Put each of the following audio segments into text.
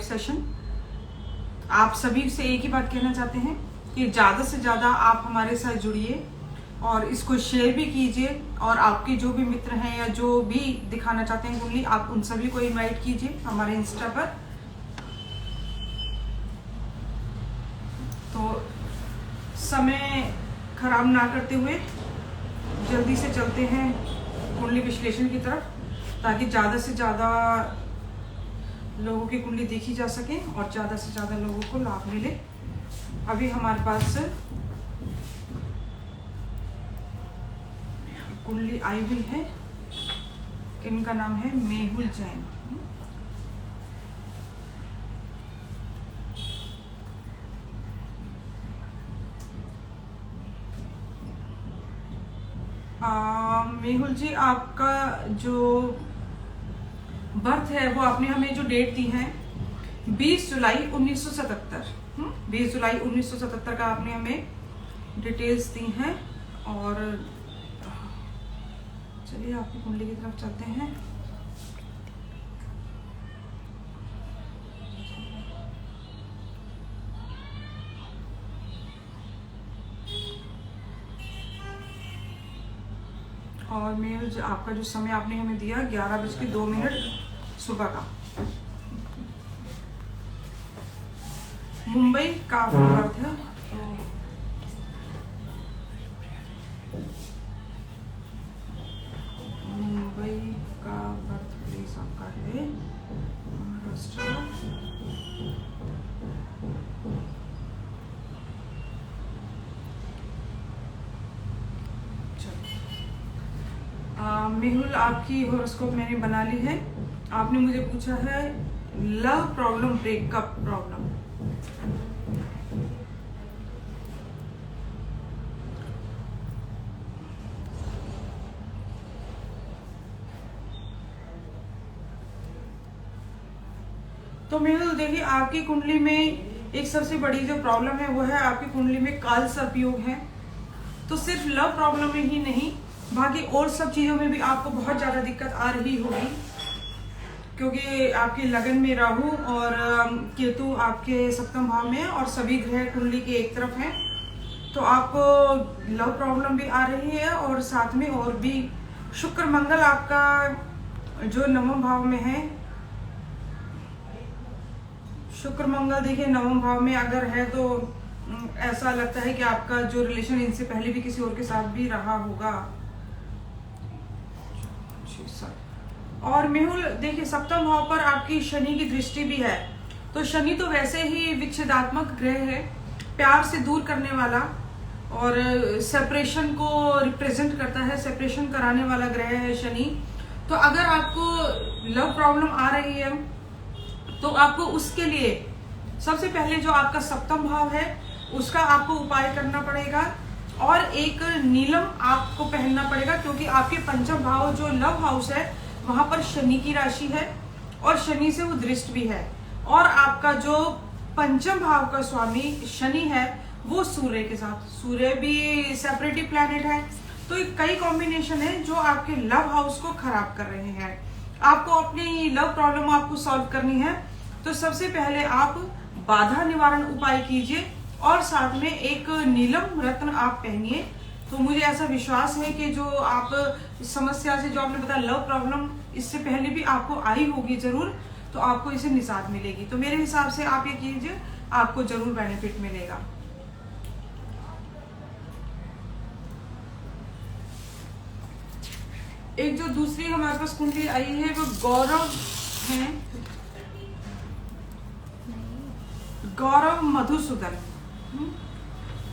Session. आप सभी से एक ही बात कहना चाहते हैं कि ज़्यादा से ज़्यादा आप हमारे साथ जुड़िए और इसको शेयर भी कीजिए, और आपके जो भी मित्र हैं या जो भी दिखाना चाहते हैं कुंडली, आप उन सभी को इनवाइट कीजिए हमारे इंस्टा पर। तो समय खराब ना करते हुए जल्दी से चलते हैं कुंडली विश्लेषण की तरफ, ताकि ज़्यादा से ज़्यादा लोगों की कुंडली देखी जा सके और ज़्यादा से ज़्यादा लोगों को लाभ मिले। अभी हमारे पास कुंडली आई हुई है, इनका नाम है मेहुल जैन। मेहुल जी, आपका जो बर्थ है वो आपने हमें जो डेट दी है 20 जुलाई 1977, 20 जुलाई 1977 का आपने हमें डिटेल्स दी हैं। और चलिए आपकी कुंडली की तरफ चलते हैं। और मेल आपका जो समय आपने हमें दिया 11:02 सुबह का, मुंबई का बर्थ है। मुंबई का बर्थ प्लेस आपका है महाराष्ट्र। मेहुल, आपकी हॉरोस्कोप मैंने बना ली है। आपने मुझे पूछा है लव प्रॉब्लम, ब्रेकअप प्रॉब्लम। तो मेहुल देखिए, आपकी कुंडली में एक सबसे बड़ी जो प्रॉब्लम है वो है आपकी कुंडली में काल सर्प योग है। तो सिर्फ लव प्रॉब्लम में ही नहीं, बाकी और सब चीजों में भी आपको बहुत ज्यादा दिक्कत आ रही होगी, क्योंकि आपके लगन में राहु और केतु आपके सप्तम भाव में है और सभी ग्रह कुंडली के एक तरफ हैं। तो आपको लव प्रॉब्लम भी आ रही है, और साथ में और भी शुक्र मंगल आपका जो नवम भाव में है, शुक्र मंगल देखिए नवम भाव में अगर है तो ऐसा लगता है कि आपका जो रिलेशन इनसे पहले भी किसी और के साथ भी रहा होगा। और मेहुल देखिए, सप्तम भाव पर आपकी शनि की दृष्टि भी है। तो शनि तो वैसे ही विच्छेदात्मक ग्रह है, प्यार से दूर करने वाला, और सेपरेशन को रिप्रेजेंट करता है, सेपरेशन कराने वाला ग्रह है शनि। तो अगर आपको लव प्रॉब्लम आ रही है तो आपको उसके लिए सबसे पहले जो आपका सप्तम भाव है उसका आपको उपाय करना पड़ेगा, और एक नीलम आपको पहनना पड़ेगा, क्योंकि आपके पंचम भाव जो लव हाउस है वहां पर शनि की राशि है और शनि से वो दृष्ट भी है, और आपका जो पंचम भाव का स्वामी शनि है वो सूर्य के साथ, सूर्य भी सेपरेटिव प्लैनेट है। तो कई कॉम्बिनेशन है जो आपके लव हाउस को खराब कर रहे हैं। आपको अपनी लव प्रॉब्लम आपको सॉल्व करनी है तो सबसे पहले आप बाधा निवारण उपाय कीजिए, और साथ में एक नीलम रत्न आप पहनिए। तो मुझे ऐसा विश्वास है कि जो आप इस समस्या से, जो आपने बताया लव प्रॉब्लम, इससे पहले भी आपको आई होगी जरूर, तो आपको इसे निजात मिलेगी। तो मेरे हिसाब से आप ये कीजिए, आपको जरूर बेनिफिट मिलेगा। एक जो दूसरी हमारे पास कुंडली आई है वो गौरव है, गौरव मधुसूदन।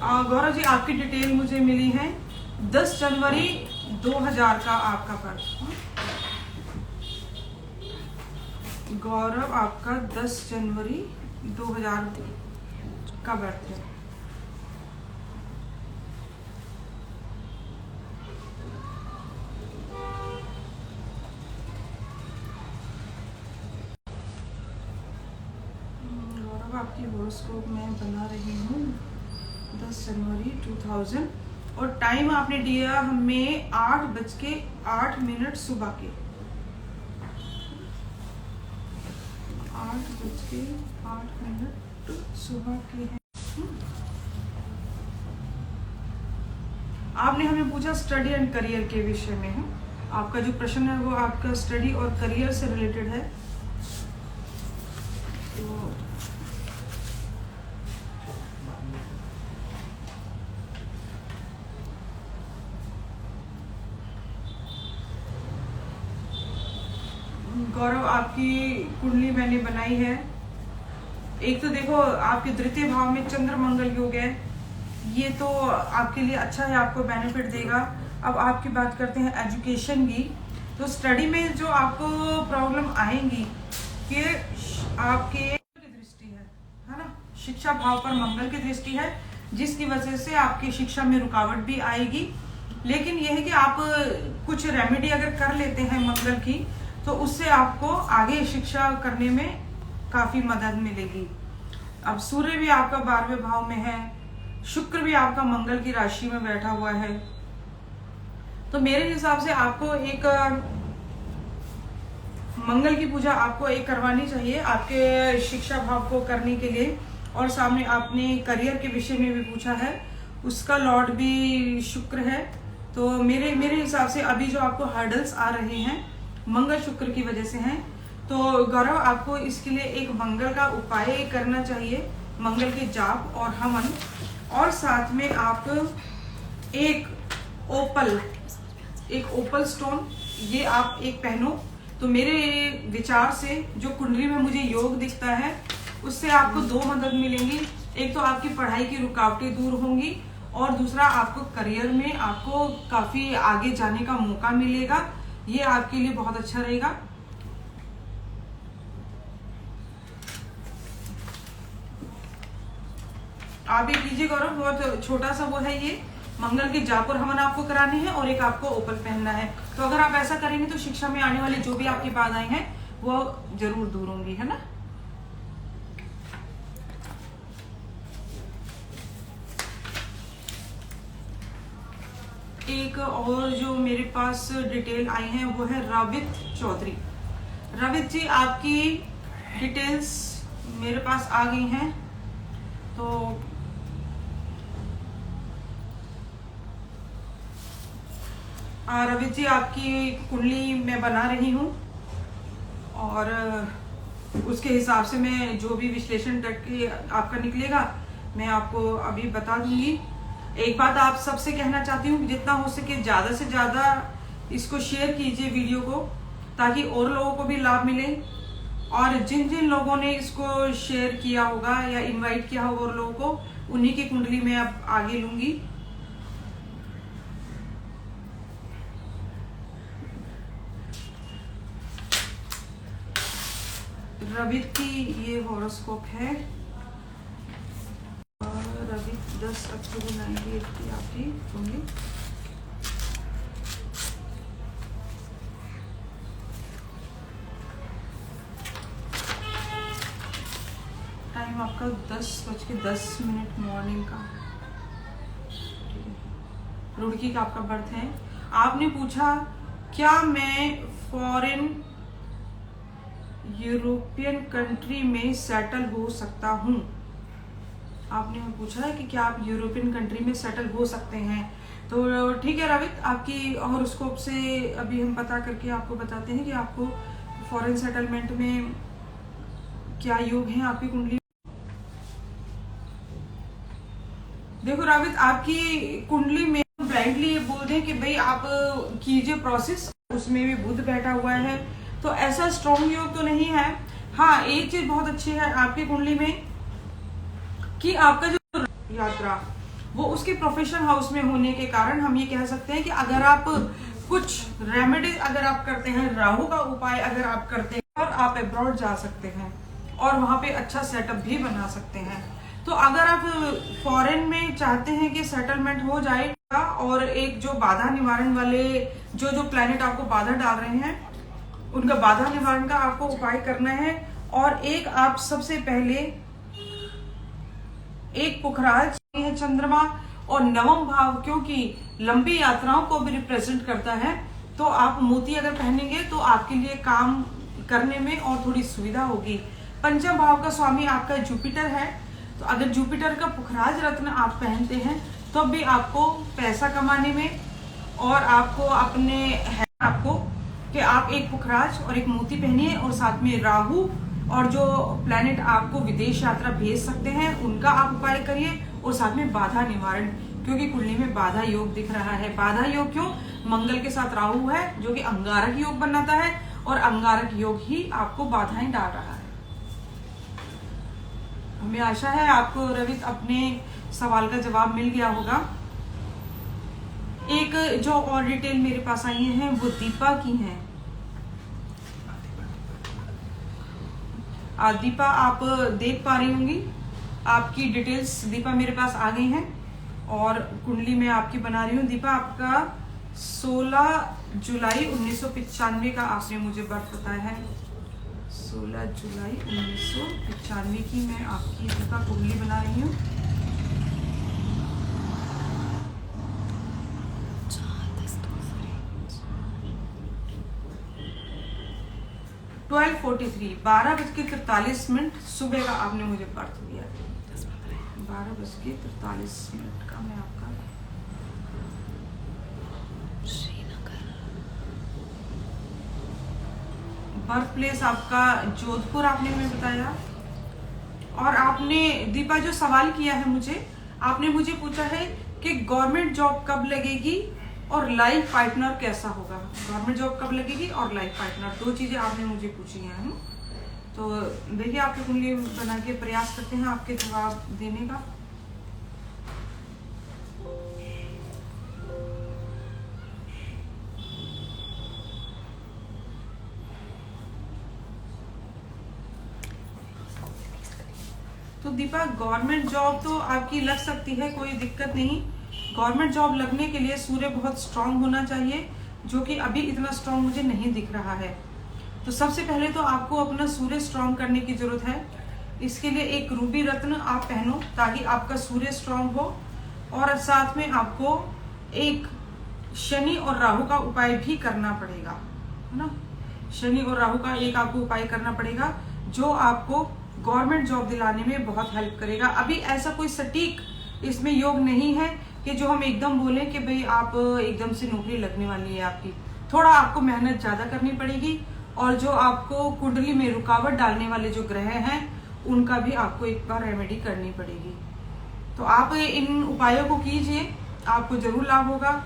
गौरव जी, आपकी डिटेल मुझे मिली है 10 जनवरी 2000 का आपका बर्थ। गौरव आपका 10 जनवरी 2000 का बर्थ है। आपकी हॉरोस्कोप मैं बना रही हूँ 10 जनवरी 2000, और टाइम आपने दिया हमें 8:08 सुबह के 8:08 सुबह की है। आपने हमें पूछा स्टडी एंड करियर के विषय में है। आपका जो प्रश्न है वो आपका स्टडी और करियर से रिलेटेड है। तो गौरव, आपकी कुंडली मैंने बनाई है। एक तो देखो आपके द्वितीय भाव में चंद्र मंगल योग है, ये तो आपके लिए अच्छा है, आपको बेनिफिट देगा। अब आपकी बात करते हैं एजुकेशन की। तो स्टडी में जो आपको प्रॉब्लम आएंगी कि आपके दृष्टि है ना, शिक्षा भाव पर मंगल की दृष्टि है, जिसकी वजह से आपकी शिक्षा में रुकावट भी आएगी। लेकिन यह है कि आप कुछ रेमेडी अगर कर लेते हैं मंगल की, तो उससे आपको आगे शिक्षा करने में काफी मदद मिलेगी। अब सूर्य भी आपका 12वें भाव में है, शुक्र भी आपका मंगल की राशि में बैठा हुआ है। तो मेरे हिसाब से आपको एक मंगल की पूजा आपको एक करवानी चाहिए आपके शिक्षा भाव को करने के लिए। और सामने आपने करियर के विषय में भी पूछा है, उसका लॉर्ड भी शुक्र है। तो मेरे हिसाब से अभी जो आपको हर्डल्स आ रहे हैं मंगल शुक्र की वजह से हैं। तो गौरव, आपको इसके लिए एक मंगल का उपाय करना चाहिए, मंगल के जाप और हवन, और साथ में आप एक ओपल स्टोन ये आप एक पहनो। तो मेरे विचार से जो कुंडली में मुझे योग दिखता है, उससे आपको दो मदद मिलेंगी। एक तो आपकी पढ़ाई की रुकावटें दूर होंगी, और दूसरा आपको करियर में आपको काफी आगे जाने का मौका मिलेगा। ये आपके लिए बहुत अच्छा रहेगा। आप ये कीजिए गौरव, बहुत छोटा सा वो है, ये मंगल के जाप और हवन आपको कराने हैं, और एक आपको ओपल पहनना है। तो अगर आप ऐसा करेंगे तो शिक्षा में आने वाली जो भी आपकी बाधाएं हैं वो जरूर दूर होंगी, है ना। एक और जो मेरे पास डिटेल आई है वो है रवित चौधरी। रवित जी, आपकी डिटेल्स मेरे पास आ गई हैं। तो रवित जी, आपकी कुंडली मैं बना रही हूँ, और उसके हिसाब से मैं जो भी विश्लेषण करके आपका निकलेगा मैं आपको अभी बता दूंगी। एक बात आप सबसे कहना चाहती हूँ कि जितना हो सके ज्यादा से ज्यादा इसको शेयर कीजिए वीडियो को, ताकि और लोगों को भी लाभ मिले। और जिन जिन लोगों ने इसको शेयर किया होगा या इनवाइट किया होगा और लोगों को, उन्हीं की कुंडली मैं अब आगे लूंगी। रवित की ये हॉरोस्कोप है। रवित 10 अक्टूबर 98 की आपकी कुंडली। टाइम आपका 10:10 मॉर्निंग का। रुड़की का आपका बर्थ है। आपने पूछा क्या मैं फॉरेन यूरोपियन कंट्री में सेटल हो सकता हूँ। आपने पूछा है कि क्या आप यूरोपियन कंट्री में सेटल हो सकते हैं। तो ठीक है रवित, आपकी हॉरोस्कोप से अभी हम पता करके आपको बताते हैं कि आपको फॉरेन सेटलमेंट में क्या योग है आपकी कुंडली। देखो रवित, आपकी कुंडली में ब्लाइंडली ये बोल दें कि भाई आप कीजिए प्रोसेस, उसमें भी बुध बैठा हुआ है, तो ऐसा स्ट्रॉन्ग योग तो नहीं है। हाँ, एक चीज बहुत अच्छी है आपकी कुंडली में कि आपका जो यात्रा वो उसके प्रोफेशन हाउस में होने के कारण हम ये कह सकते हैं कि अगर आप कुछ रेमेडीज अगर आप करते हैं, राहु का उपाय अगर आप करते हैं, और आप अब्रॉड जा सकते हैं और वहां पे अच्छा सेटअप भी बना सकते हैं। तो अगर आप फॉरेन में चाहते हैं कि सेटलमेंट हो जाए, और एक जो बाधा निवारण वाले जो प्लैनेट आपको बाधा डाल रहे हैं, उनका बाधा निवारण का आपको उपाय करना है। और एक आप सबसे पहले एक पुखराज है चंद्रमा, और नवम भाव क्योंकि लंबी यात्राओं को भी रिप्रेजेंट करता है, तो आप मोती अगर पहनेंगे तो आपके लिए काम करने में और थोड़ी सुविधा होगी। पंचम भाव का स्वामी आपका जुपिटर है, तो अगर जुपिटर का पुखराज रत्न आप पहनते हैं तो भी आपको पैसा कमाने में और आपको अपने है आपको कि आप एक पुखराज और एक मोती पहनिए और साथ में राहु और जो प्लैनेट आपको विदेश यात्रा भेज सकते हैं उनका आप उपाय करिए और साथ में बाधा निवारण, क्योंकि कुंडली में बाधा योग दिख रहा है। बाधा योग क्यों? मंगल के साथ राहु है जो कि अंगारक योग बनाता है और अंगारक योग ही आपको बाधाएं डाल रहा है। हमें आशा है आपको रवित अपने सवाल का जवाब मिल गया होगा। एक जो और डिटेल मेरे पास आई हैं वो दीपा की हैं। दीपा आप देख पा रही होंगी, आपकी डिटेल्स दीपा मेरे पास आ गई हैं और कुंडली में आपकी बना रही हूँ। दीपा आपका 16 जुलाई 1995 का आपने मुझे बर्थ बताया है। 16 जुलाई 1995 की मैं आपकी दीपा कुंडली बना रही हूँ। 12:43 12:43 सुबह का आपने मुझे बर्थ दिया है। 12:43 का मैं आपका बर्थ प्लेस आपका जोधपुर आपने हमें बताया। और आपने दीपा जो सवाल किया है मुझे, आपने मुझे पूछा है कि गवर्नमेंट जॉब कब लगेगी और लाइफ पार्टनर कैसा होगा। गवर्नमेंट जॉब कब लगेगी और लाइफ पार्टनर, दो चीजें आपने मुझे पूछी हैं। तो देखिए आपकी कुंडली बना के प्रयास करते हैं आपके जवाब देने का। तो दीपा गवर्नमेंट जॉब तो आपकी लग सकती है, कोई दिक्कत नहीं। गवर्नमेंट जॉब लगने के लिए सूर्य बहुत स्ट्रांग होना चाहिए, जो कि अभी इतना स्ट्रांग मुझे नहीं दिख रहा है। तो सबसे पहले तो आपको अपना सूर्य स्ट्रांग करने की जरूरत है। इसके लिए एक रूबी रत्न आप पहनो ताकि आपका सूर्य स्ट्रांग हो। और साथ में आपको एक शनि और राहु का उपाय भी करना पड़ेगा, है ना। शनि और राहु का एक आपको उपाय करना पड़ेगा जो आपको गवर्नमेंट जॉब दिलाने में बहुत हेल्प करेगा। अभी ऐसा कोई सटीक इसमें योग नहीं है कि जो हम एकदम बोले कि भाई आप एकदम से नौकरी लगने वाली है आपकी। थोड़ा आपको मेहनत ज्यादा करनी पड़ेगी और जो आपको कुंडली में रुकावट डालने वाले जो ग्रह हैं उनका भी आपको एक बार रेमेडी करनी पड़ेगी। तो आप इन उपायों को कीजिए, आपको जरूर लाभ होगा।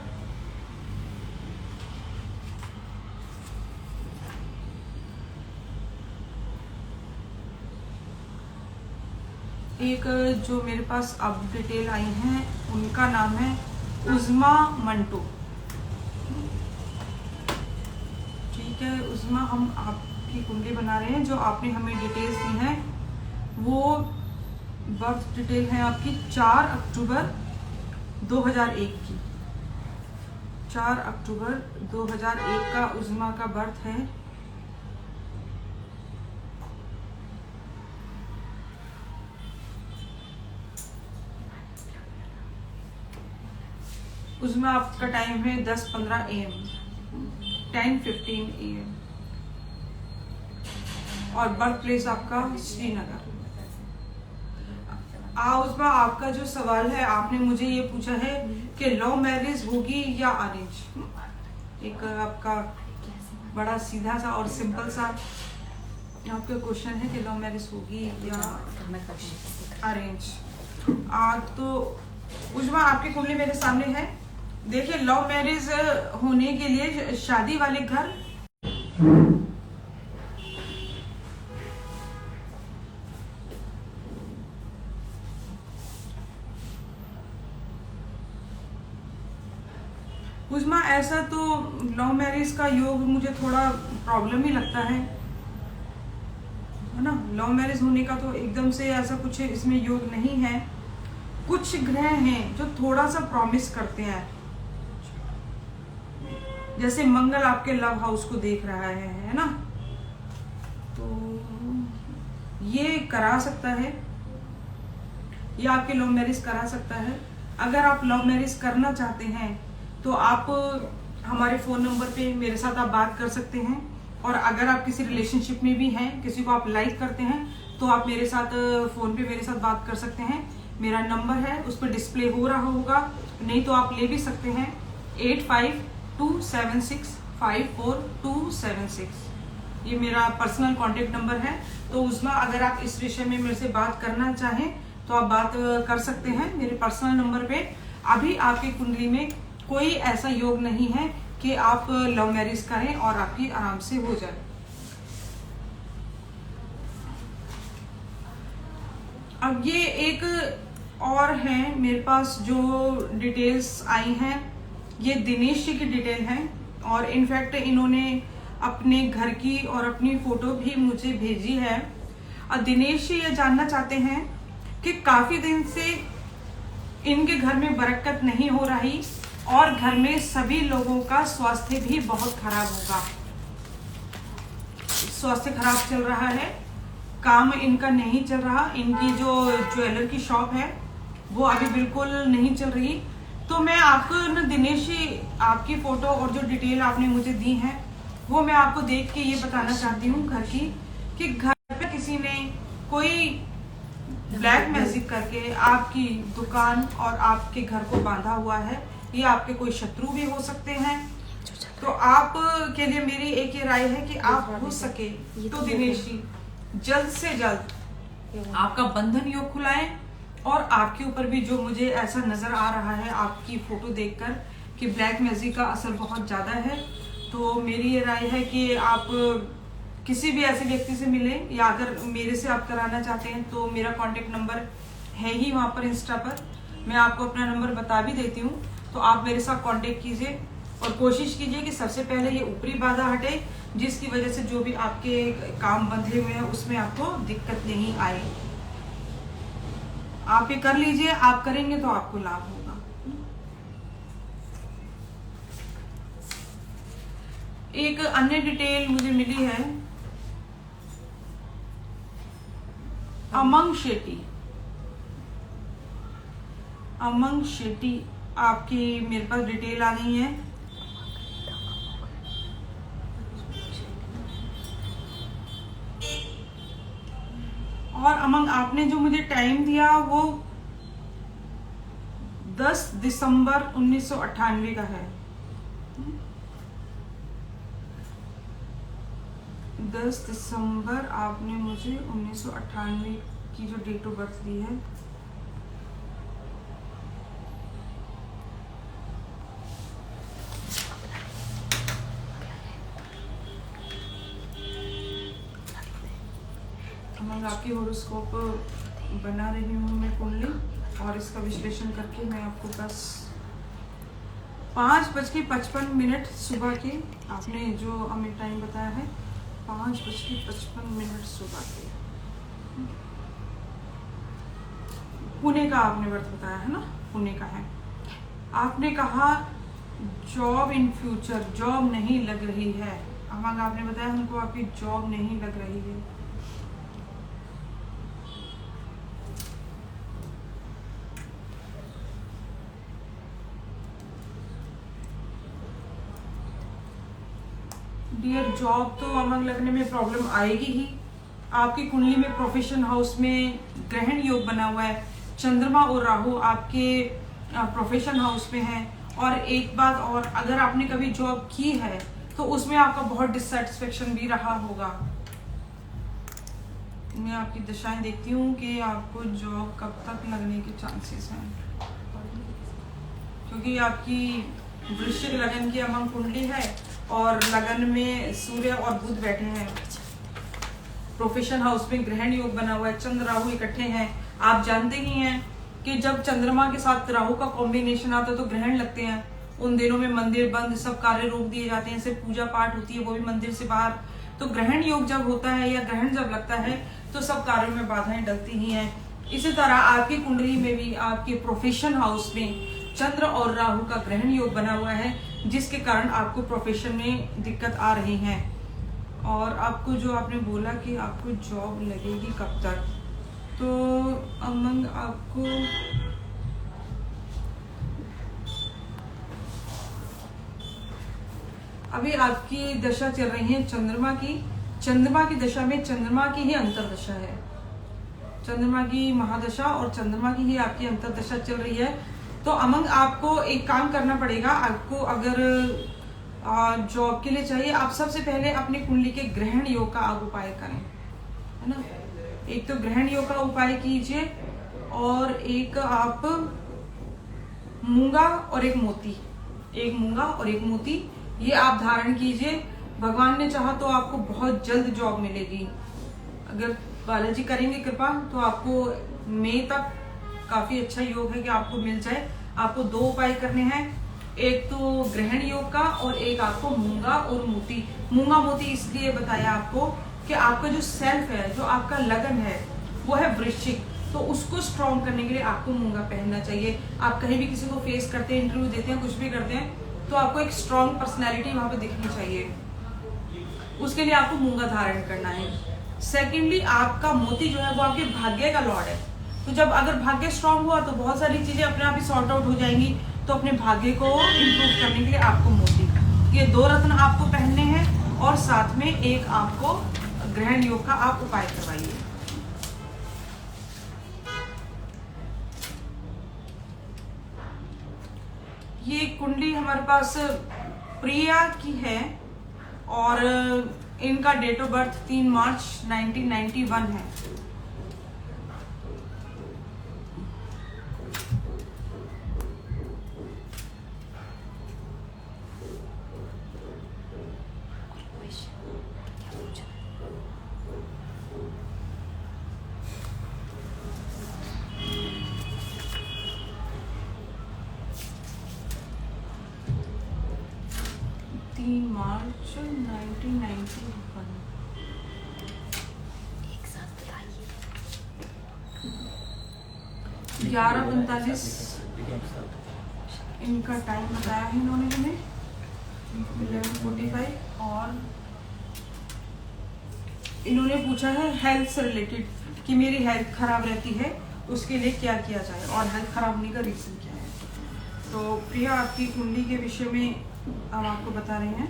एक जो मेरे पास अब डिटेल आई हैं उनका नाम है उज़मा मंटो। ठीक है उज़मा, हम आपकी कुंडली बना रहे हैं। जो आपने हमें डिटेल्स दी हैं वो बर्थ डिटेल है आपकी 4 अक्टूबर 2001 की। 4 अक्टूबर 2001 का उज़मा का बर्थ है। उसमें आपका टाइम है 10:15 AM 10:15 AM और बर्थ प्लेस आपका श्रीनगर। उसमें आपका जो सवाल है आपने मुझे ये पूछा है कि लव मैरिज होगी या अरेंज। एक आपका बड़ा सीधा सा और सिंपल सा आपका क्वेश्चन है कि लव मैरिज होगी या अरेंज। तो उजमा आपकी कुंडली मेरे सामने है। देखिए लव मैरिज होने के लिए शादी वाले घर उजमा ऐसा तो लव मैरिज का योग मुझे थोड़ा प्रॉब्लम ही लगता है ना। लव मैरिज होने का तो एकदम से ऐसा कुछ इसमें योग नहीं है। कुछ ग्रह हैं जो थोड़ा सा प्रॉमिस करते हैं, जैसे मंगल आपके लव हाउस को देख रहा है ना, तो ये करा सकता है, ये आपके लव मैरिज करा सकता है। अगर आप लव मैरिज करना चाहते हैं तो आप हमारे फोन नंबर पे मेरे साथ आप बात कर सकते हैं। और अगर आप किसी रिलेशनशिप में भी हैं, किसी को आप लाइक करते हैं तो आप मेरे साथ फ़ोन पे मेरे साथ बात कर सकते हैं। मेरा नंबर है उस पर डिस्प्ले हो रहा होगा, नहीं तो आप ले भी सकते हैं 8527654276। ये मेरा पर्सनल कॉन्टेक्ट नंबर है। तो उसमें अगर आप इस विषय में मेरे से बात करना चाहें तो आप बात कर सकते हैं मेरे पर्सनल नंबर पे। अभी आपकी कुंडली में कोई ऐसा योग नहीं है कि आप लव मैरिज करें और आपकी आराम से हो जाए। अब ये एक और है मेरे पास जो डिटेल्स आई हैं, ये दिनेश जी की डिटेल है और इनफैक्ट इन्होंने अपने घर की और अपनी फोटो भी मुझे भेजी है। और दिनेश जी ये जानना चाहते हैं कि काफी दिन से इनके घर में बरकत नहीं हो रही और घर में सभी लोगों का स्वास्थ्य भी बहुत खराब होगा। स्वास्थ्य खराब चल रहा है, काम इनका नहीं चल रहा, इनकी जो ज्वेलर की शॉप है वो अभी बिल्कुल नहीं चल रही। तो मैं आपको ना दिनेश जी आपकी फोटो और जो डिटेल आपने मुझे दी है वो मैं आपको देख के ये बताना चाहती हूँ घर की, कि घर पे किसी ने कोई ब्लैक मैजिक करके आपकी दुकान और आपके घर को बांधा हुआ है। ये आपके कोई शत्रु भी हो सकते हैं। तो आप के लिए मेरी एक ये राय है कि आप हो सके तो दिनेश जी जल्द से जल्द आपका बंधन योग खुलाएं। और आपके ऊपर भी जो मुझे ऐसा नजर आ रहा है आपकी फोटो देखकर कि ब्लैक मैजिक का असर बहुत ज्यादा है, तो मेरी ये राय है कि आप किसी भी ऐसे व्यक्ति से मिलें, या अगर मेरे से आप कराना चाहते हैं तो मेरा कांटेक्ट नंबर है ही वहां पर इंस्टा पर, मैं आपको अपना नंबर बता भी देती हूँ। तो आप मेरे साथ कांटेक्ट कीजिए और कोशिश कीजिए कि सबसे पहले ये ऊपरी बाधा हटे, जिसकी वजह से जो भी आपके काम बंधे हुए हैं उसमें आपको दिक्कत नहीं आए। आप ये कर लीजिए, आप करेंगे तो आपको लाभ होगा। एक अन्य डिटेल मुझे मिली है अमंग शेट्टी। अमंग शेट्टी आपकी मेरे पास डिटेल आ गई है। और अमंग आपने जो मुझे टाइम दिया वो 10 दिसंबर 1998 का है। 10 दिसंबर आपने मुझे 1998 की जो डेट ऑफ बर्थ दी है। आपकी हॉरोस्कोप बना रही हूँ मैं कुंडली, और इसका विश्लेषण करके मैं आपको बस 5:55 सुबह के, आपने जो हमें टाइम बताया है 5:55 सुबह के, पुणे का आपने वर्त बताया है ना, पुणे का है। आपने कहा जॉब इन फ्यूचर, जॉब नहीं लग रही है। अमंग आपने बताया हमको आपकी जॉब नहीं लग रही है। डियर, जॉब तो अमंग लगने में प्रॉब्लम आएगी ही। आपकी कुंडली में प्रोफेशन हाउस में ग्रहण योग बना हुआ है, चंद्रमा और राहु आपके प्रोफेशन हाउस में है। और एक बात और, अगर आपने कभी जॉब की है तो उसमें आपका बहुत डिससेटिस्फेक्शन भी रहा होगा। मैं आपकी दशाएं देखती हूँ कि आपको जॉब कब तक लगने के चांसेस हैं, क्योंकि आपकी वृश्चिक लगन की अमंग कुंडली है और लगन में सूर्य और बुध बैठे हैं। प्रोफेशन हाउस में ग्रहण योग बना हुआ है, चंद्र राहु इकट्ठे हैं। आप जानते ही हैं कि जब चंद्रमा के साथ राहु का कॉम्बिनेशन आता है तो ग्रहण लगते हैं। उन दिनों में मंदिर बंद, सब कार्य रोक दिए जाते हैं, सिर्फ पूजा पाठ होती है वो भी मंदिर से बाहर। तो ग्रहण योग जब होता है या ग्रहण जब लगता है तो सब कार्यों में बाधाएं डलती ही हैं। इसी तरह आपकी कुंडली में भी आपके प्रोफेशन हाउस में चंद्र और राहु का ग्रहण योग बना हुआ है, जिसके कारण आपको प्रोफेशन में दिक्कत आ रही है। और आपको जो आपने बोला कि आपको जॉब लगेगी कब तक, तो अमंग आपको अभी आपकी दशा चल रही है चंद्रमा की। चंद्रमा की दशा में चंद्रमा की ही अंतर दशा है, चंद्रमा की महादशा और चंद्रमा की ही आपकी अंतर्दशा चल रही है। तो अमंग आपको एक काम करना पड़ेगा। आपको अगर जॉब के लिए चाहिए, आप सबसे पहले अपनी कुंडली के ग्रहण योग का आप उपाय करें, है ना। एक तो ग्रहण योग का उपाय कीजिए और एक आप मूंगा और एक मोती, एक मूंगा और एक मोती ये आप धारण कीजिए। भगवान ने चाहा तो आपको बहुत जल्द जॉब मिलेगी। अगर बालाजी करेंगे कृपा तो आपको मई तक काफी अच्छा योग है कि आपको मिल जाए। आपको 2 उपाय करने हैं, एक तो ग्रहण योग का और एक आपको मूंगा और मोती। मूंगा मोती इसलिए बताया आपको कि आपका जो सेल्फ है, जो आपका लगन है वो है वृश्चिक, तो उसको स्ट्रॉन्ग करने के लिए आपको मूंगा पहनना चाहिए। आप कहीं भी किसी को फेस करते हैं, इंटरव्यू देते हैं, कुछ भी करते हैं, तो आपको एक स्ट्रॉन्ग पर्सनैलिटी वहां पे दिखनी चाहिए। उसके लिए आपको मूंगा धारण करना है। सेकेंडली आपका मोती जो है वो आपके भाग्य का लॉर्ड है। तो जब अगर भाग्य स्ट्रांग हुआ तो बहुत सारी चीजें अपने आप ही सॉर्ट आउट हो जाएंगी। तो अपने भाग्य को इम्प्रूव करने के लिए आपको मोती, ये 2 रत्न आपको पहनने हैं और साथ में एक आपको ग्रहण योग का आप उपाय करवाइए। ये कुंडली हमारे पास प्रिया की है और इनका डेट ऑफ बर्थ 3 मार्च 1991 है। मार्च 1991। एक साथ बताइए। 11:45 इनका टाइम बताया है इन्होंने हमें, 11:45। और इन्होंने पूछा है हेल्थ से रिलेटेड कि मेरी हेल्थ खराब रहती है, उसके लिए क्या किया जाए और हेल्थ खराब होने का रीजन क्या है। तो प्रिया आपकी कुंडली के विषय में हम आपको बता रहे हैं।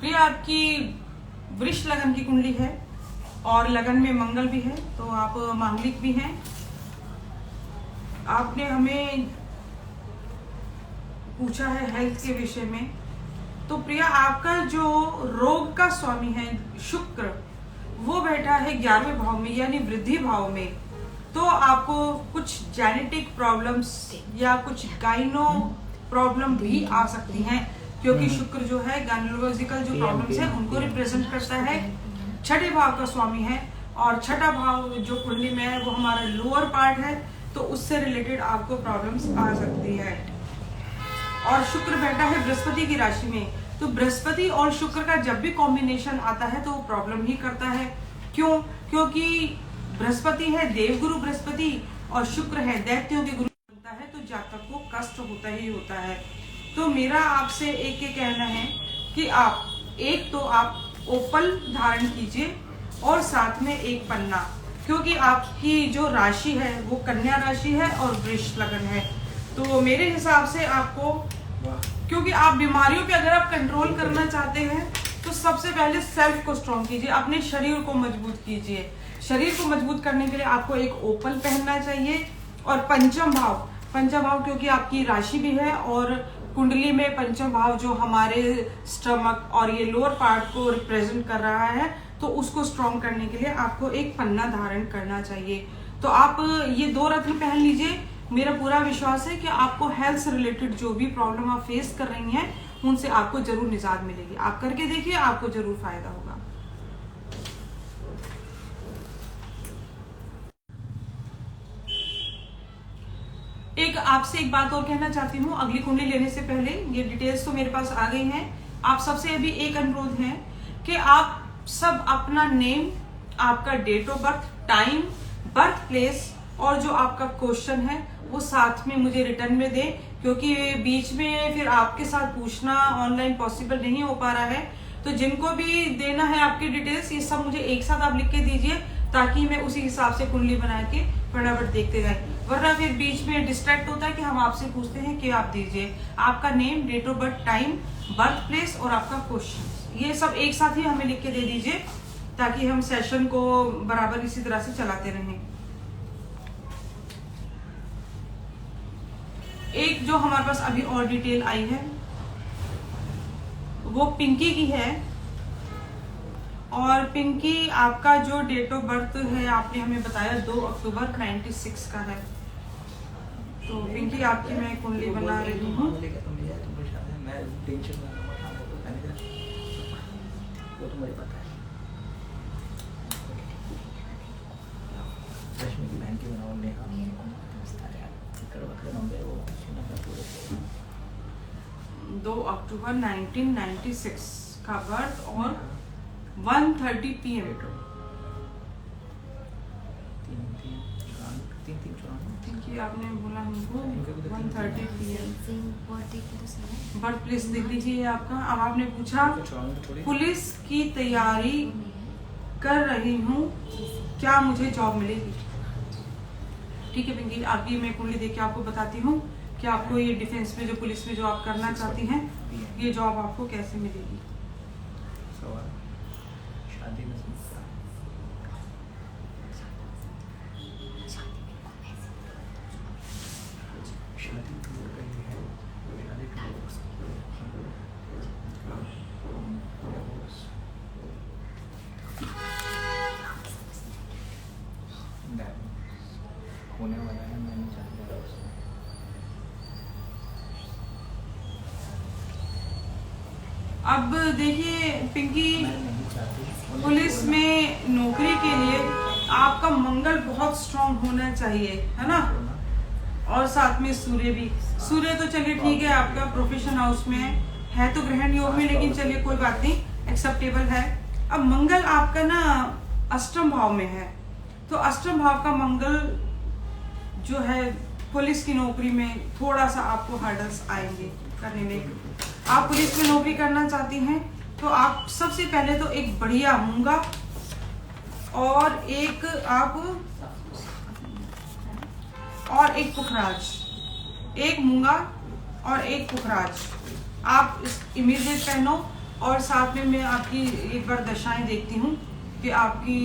प्रिया आपकी वृष लगन की कुंडली है और लगन में मंगल भी है, तो आप मांगलिक भी हैं। आपने हमें पूछा है हेल्थ के विषय में। तो प्रिया आपका जो रोग का स्वामी है शुक्र, वो बैठा है 11वें भाव में यानी वृद्धि भाव में। तो आपको कुछ जेनेटिक प्रॉब्लम्स या कुछ गाइनो प्रॉब्लम भी आ सकती हैं, क्योंकि शुक्र जो है गाइनोलॉजिकल जो प्रॉब्लम्स है उनको रिप्रेजेंट करता है। 6ठे भाव का स्वामी है और 6ठा भाव जो कुंडली में है वो हमारा लोअर पार्ट है, तो उससे रिलेटेड आपको प्रॉब्लम्स आ सकती है। और शुक्र बैठा है बृहस्पति की राशि में, तो बृहस्पति और शुक्र का जब भी कॉम्बिनेशन आता है तो वो प्रॉब्लम ही करता है। क्यों? क्योंकि बृहस्पति है देवगुरु बृहस्पति और शुक्र है दैत्यों के गुरु बनता है, तो जातक को कष्ट होता ही होता है। तो मेरा आपसे एक ये कहना है कि आप एक तो आप ओपल धारण कीजिए और साथ में एक पन्ना, क्योंकि आपकी जो राशि है वो कन्या राशि है और वृष लगन है। तो मेरे हिसाब से आपको, क्योंकि आप बीमारियों पे अगर आप कंट्रोल करना चाहते हैं तो सबसे पहले सेल्फ को स्ट्रॉन्ग कीजिए, अपने शरीर को मजबूत कीजिए। शरीर को मजबूत करने के लिए आपको एक ओपल पहनना चाहिए। और पंचम भाव क्योंकि आपकी राशि भी है और कुंडली में पंचम भाव जो हमारे स्टमक और ये लोअर पार्ट को रिप्रेजेंट कर रहा है, तो उसको स्ट्रॉन्ग करने के लिए आपको एक पन्ना धारण करना चाहिए। तो आप ये 2 रत्न पहन लीजिए। मेरा पूरा विश्वास है कि आपको हेल्थ से रिलेटेड जो भी प्रॉब्लम आप फेस कर रही हैं उनसे आपको जरूर निजात मिलेगी। आप करके देखिए, आपको जरूर फायदा होगा। एक आपसे एक बात और कहना चाहती हूँ अगली कुंडली लेने से पहले। ये डिटेल्स तो मेरे पास आ गई हैं। आप सबसे अभी एक अनुरोध है कि आप सब अपना नेम, आपका date of birth, time, birth place और जो आपका क्वेश्चन है वो साथ में मुझे रिटर्न में दें, क्योंकि बीच में फिर आपके साथ पूछना ऑनलाइन पॉसिबल नहीं हो पा रहा है। तो जिनको भी देना है आपकी डिटेल्स, ये सब मुझे एक साथ आप लिख के दीजिए ताकि मैं उसी हिसाब से कुंडली बना के फटाफट देखते जाए। वरना फिर बीच में डिस्ट्रैक्ट होता है कि हम आपसे पूछते हैं कि आप दीजिए आपका name, date of birth, time, birth place और आपका क्वेश्चन, ये सब एक साथ ही हमें लिख के दे दीजिए ताकि हम सेशन को बराबर इसी तरह से चलाते रहें। एक जो हमारे पास अभी और डिटेल आई है वो पिंकी की है, और पिंकी आपका जो डेट ऑफ बर्थ है आपने हमें बताया 2 अक्टूबर 96 का है। तो पिंकी आपकी मैं कुंडली बना रही हूँ। दो अक्टूबर 1996 का बर्थ और 1:30 PM। आपने बोला हमको 1:30 PM। बर्थ प्लेस देख लीजिए आपका। अब आपने पूछा पुलिस की तैयारी कर रही हूँ, क्या मुझे जॉब मिलेगी? ठीक है पिंकी, आपकी मैं कुंडली देख के आपको बताती हूँ कि आपको ये डिफेंस में जो पुलिस में जो आप करना चाहती हैं ये जॉब आपको कैसे मिलेगी। शादी में होने वाला है, मैं नहीं चाहता। अब देखिए पिंकी, पुलिस में नौकरी के लिए आपका मंगल बहुत स्ट्रांग होना चाहिए, है ना, और साथ में सूर्य भी। सूर्य तो चलिए ठीक है, आपका प्रोफेशन हाउस में है तो ग्रहण योग में, लेकिन चलिए कोई बात नहीं, एक्सेप्टेबल है। अब मंगल आपका ना अष्टम भाव में है, तो अष्टम भाव का मंगल जो है पुलिस की नौकरी में थोड़ा सा आपको हर्डल्स आएंगे करने में। आप पुलिस में नौकरी करना चाहती हैं तो आप सबसे पहले तो एक बढ़िया मूंगा और एक पुखराज, एक मूंगा और एक पुखराज आप इस इमीडिएट पहनो। और साथ में मैं आपकी एक बार दशाएं देखती हूँ कि आपकी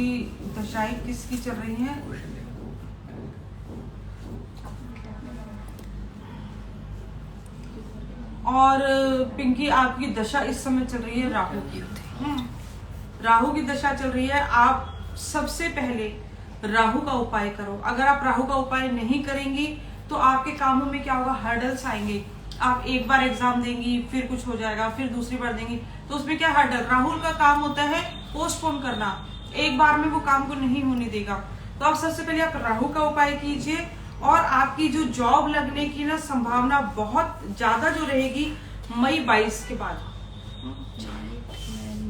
दशाएं किसकी चल रही हैं। और पिंकी आपकी दशा इस समय चल रही है राहु की। राहु की दशा चल रही है। आप सबसे पहले राहु का उपाय करो। अगर आप राहु का उपाय नहीं करेंगी तो आपके कामों में क्या होगा, हर्डल्स आएंगे। आप एक बार एग्जाम देंगी, फिर कुछ हो जाएगा, फिर दूसरी बार देंगी, तो उसमें क्या हर्डल। राहुल का काम होता है पोस्टपोन करना, एक बार में वो काम को नहीं होने देगा। तो आप सबसे पहले आप राहु का उपाय कीजिए, और आपकी जो जॉब लगने की ना संभावना बहुत ज्यादा जो रहेगी मई 22 के बाद,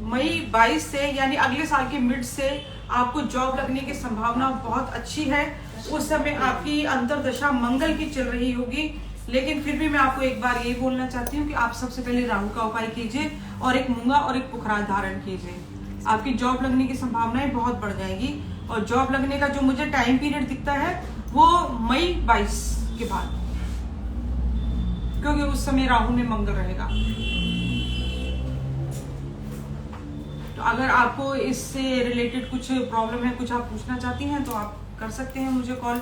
मई 22 से यानी अगले साल के मिड से आपको जॉब लगने की संभावना बहुत अच्छी है। उस समय आपकी अंतरदशा मंगल की चल रही होगी, लेकिन फिर भी मैं आपको एक बार ये बोलना चाहती हूँ कि आप सबसे पहले राहु का उपाय कीजिए और एक मूंगा और एक पुखराज धारण कीजिए। आपकी जॉब लगने की संभावनाएं बहुत बढ़ जाएगी। और जॉब लगने का जो मुझे टाइम पीरियड दिखता है वो मई 22 के बाद, क्योंकि उस समय राहु में मंगल रहेगा। तो अगर आपको इससे रिलेटेड कुछ प्रॉब्लम है, कुछ आप पूछना चाहती हैं तो आप कर सकते हैं मुझे कॉल।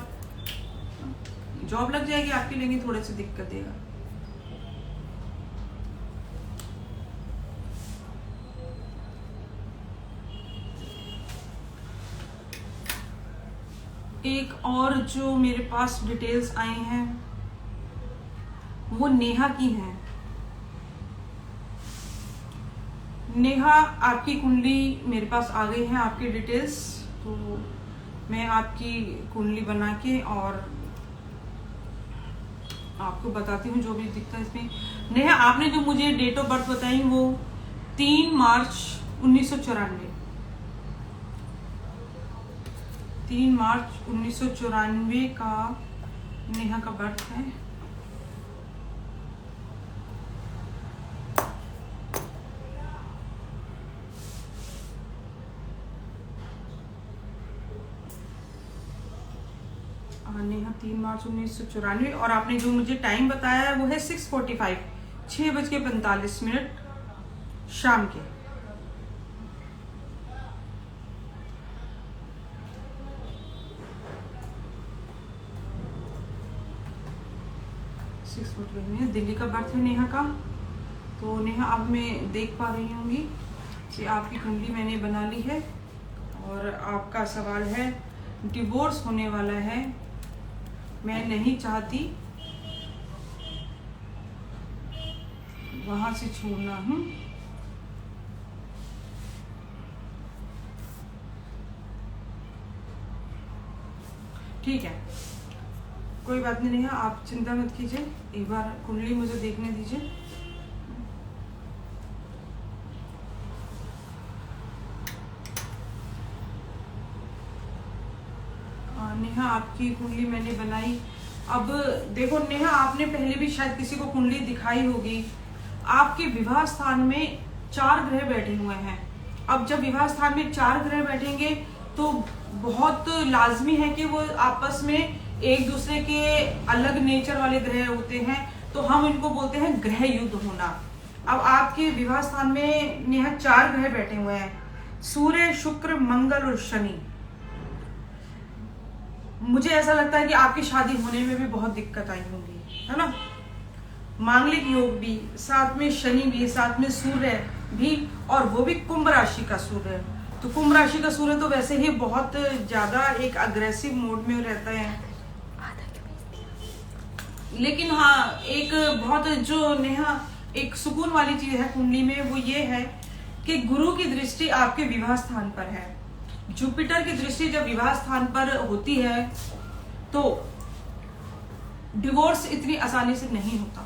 जॉब लग जाएगी आपकी, लेकिन थोड़े से दिक्कत देगा। एक और जो मेरे पास डिटेल्स आई हैं वो नेहा की हैं। नेहा, आपकी कुंडली मेरे पास आ गई है, आपकी डिटेल्स। तो मैं आपकी कुंडली बना के और आपको बताती हूँ जो भी दिखता है इसमें। नेहा, आपने जो मुझे डेट ऑफ बर्थ बताई वो 3 मार्च 1994, 3 मार्च 1994 का नेहा का बर्थ है। नेहा 3 मार्च 1994, और आपने जो मुझे टाइम बताया है वो है 6:45, 6:45 शाम के। दिल्ली का बर्थ है नेहा का। तो नेहा अब मैं देख पा रही होंगी कि आपकी कुंडली मैंने बना ली है, और आपका सवाल है डिवोर्स होने वाला है, मैं नहीं चाहती वहां से छोड़ना हूं। ठीक है, कोई बात नहीं है, आप चिंता मत कीजिए, एक बार कुंडली मुझे देखने दीजिए। नेहा आपकी कुंडली मैंने बनाई। अब देखो नेहा, आपने पहले भी शायद किसी को कुंडली दिखाई होगी। आपके विवाह स्थान में 4 ग्रह बैठे हुए हैं। अब जब विवाह स्थान में 4 ग्रह बैठेंगे तो बहुत लाजमी है कि वो आपस में एक दूसरे के अलग नेचर वाले ग्रह होते हैं, तो हम इनको बोलते हैं ग्रह युद्ध होना। अब आपके विवाह स्थान में नेहा 4 ग्रह बैठे हुए हैं, सूर्य, शुक्र, मंगल और शनि। मुझे ऐसा लगता है कि आपकी शादी होने में भी बहुत दिक्कत आई होगी, है ना। मांगलिक योग भी, साथ में शनि भी, साथ में सूर्य भी, और वो भी कुंभ राशि का सूर्य। तो कुंभ राशि का सूर्य तो वैसे ही बहुत ज्यादा एक अग्रेसिव मोड में रहता है, लेकिन हाँ एक बहुत जो नेहा एक सुकून वाली चीज है कुंडली में वो ये है कि गुरु की दृष्टि आपके विवाह स्थान पर है। जुपिटर की दृष्टि जब विवाह स्थान पर होती है तो डिवोर्स इतनी आसानी से नहीं होता।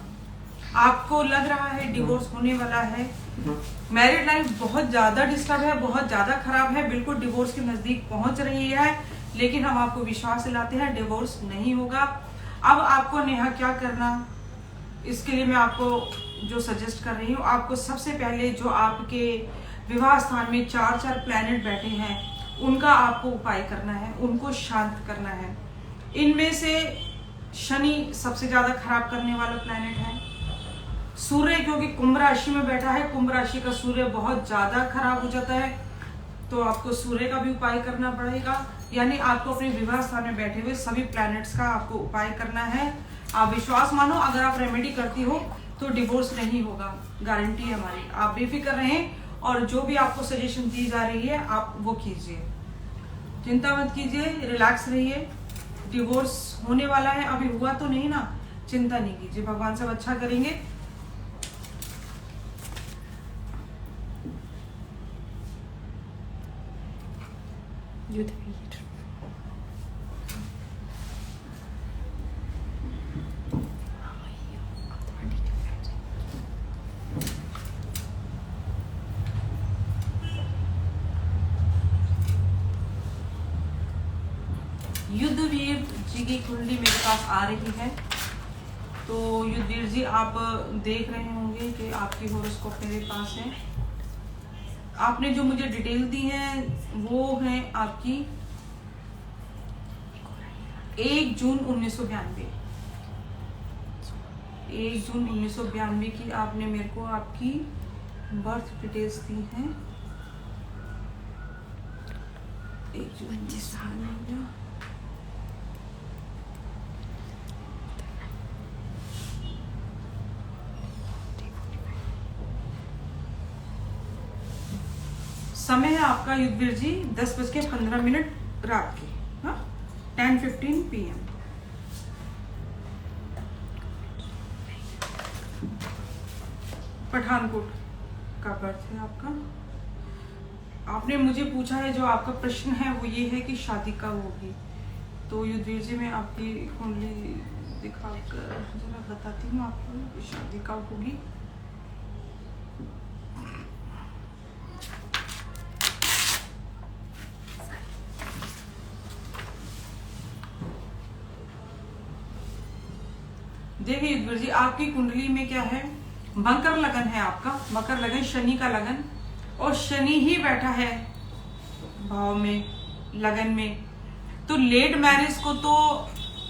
आपको लग रहा है डिवोर्स होने वाला है, मैरिड लाइफ बहुत ज्यादा डिस्टर्ब है, बहुत ज्यादा खराब है, बिल्कुल डिवोर्स के नजदीक पहुंच रही है, लेकिन हम आपको विश्वास दिलाते हैं डिवोर्स नहीं होगा। अब आपको नेहा क्या करना, इसके लिए मैं आपको जो सजेस्ट कर रही हूँ, आपको सबसे पहले जो आपके विवाह स्थान में 4 प्लैनेट बैठे हैं उनका आपको उपाय करना है, उनको शांत करना है। इनमें से शनि सबसे ज्यादा खराब करने वाला प्लैनेट है। सूर्य क्योंकि कुंभ राशि में बैठा है, कुंभ राशि का सूर्य बहुत ज्यादा खराब हो जाता है, तो आपको सूर्य का भी उपाय करना पड़ेगा। यानी आपको अपने विवाह स्थान में बैठे हुए सभी प्लैनेट्स का आपको उपाय करना है। आप विश्वास मानो, अगर आप रेमेडी करती हो तो डिवोर्स नहीं होगा, गारंटी है हमारी। आप बेफिक्र रहें, और जो भी आपको सजेशन दी जा रही है आप वो कीजिए, चिंता मत कीजिए, रिलैक्स रहिए। डिवोर्स होने वाला है, अभी हुआ तो नहीं ना, चिंता नहीं कीजिए, भगवान सब अच्छा करेंगे। युद्धवीर जी की कुंडली मेरे पास आ रही है। तो युद्धवीर जी, आप देख रहे होंगे कि आपकी हॉरोस्कोप मेरे पास है। आपने जो मुझे डिटेल दी है वो है आपकी 1 जून 1992, 1 जून 1992 की आपने मेरे को आपकी बर्थ डिटेल्स दी हैं। 1 जून समय है आपका युद्धवीर जी 10:15 रात के, हाँ 10:15 PM। पठानकोट का बर्थ है आपका। आपने मुझे पूछा है, जो आपका प्रश्न है वो ये है कि शादी कब होगी। तो युद्धवीर जी, मैं आपकी कुंडली दिखाकर जरा बताती हूँ आपको कि शादी कब होगी। देखिए युद्धवीर जी, आपकी कुंडली में क्या है, मकर लगन है आपका, मकर लगन, शनि का लगन, और शनि ही बैठा है भाव में, लगन में। तो लेट मैरिज को तो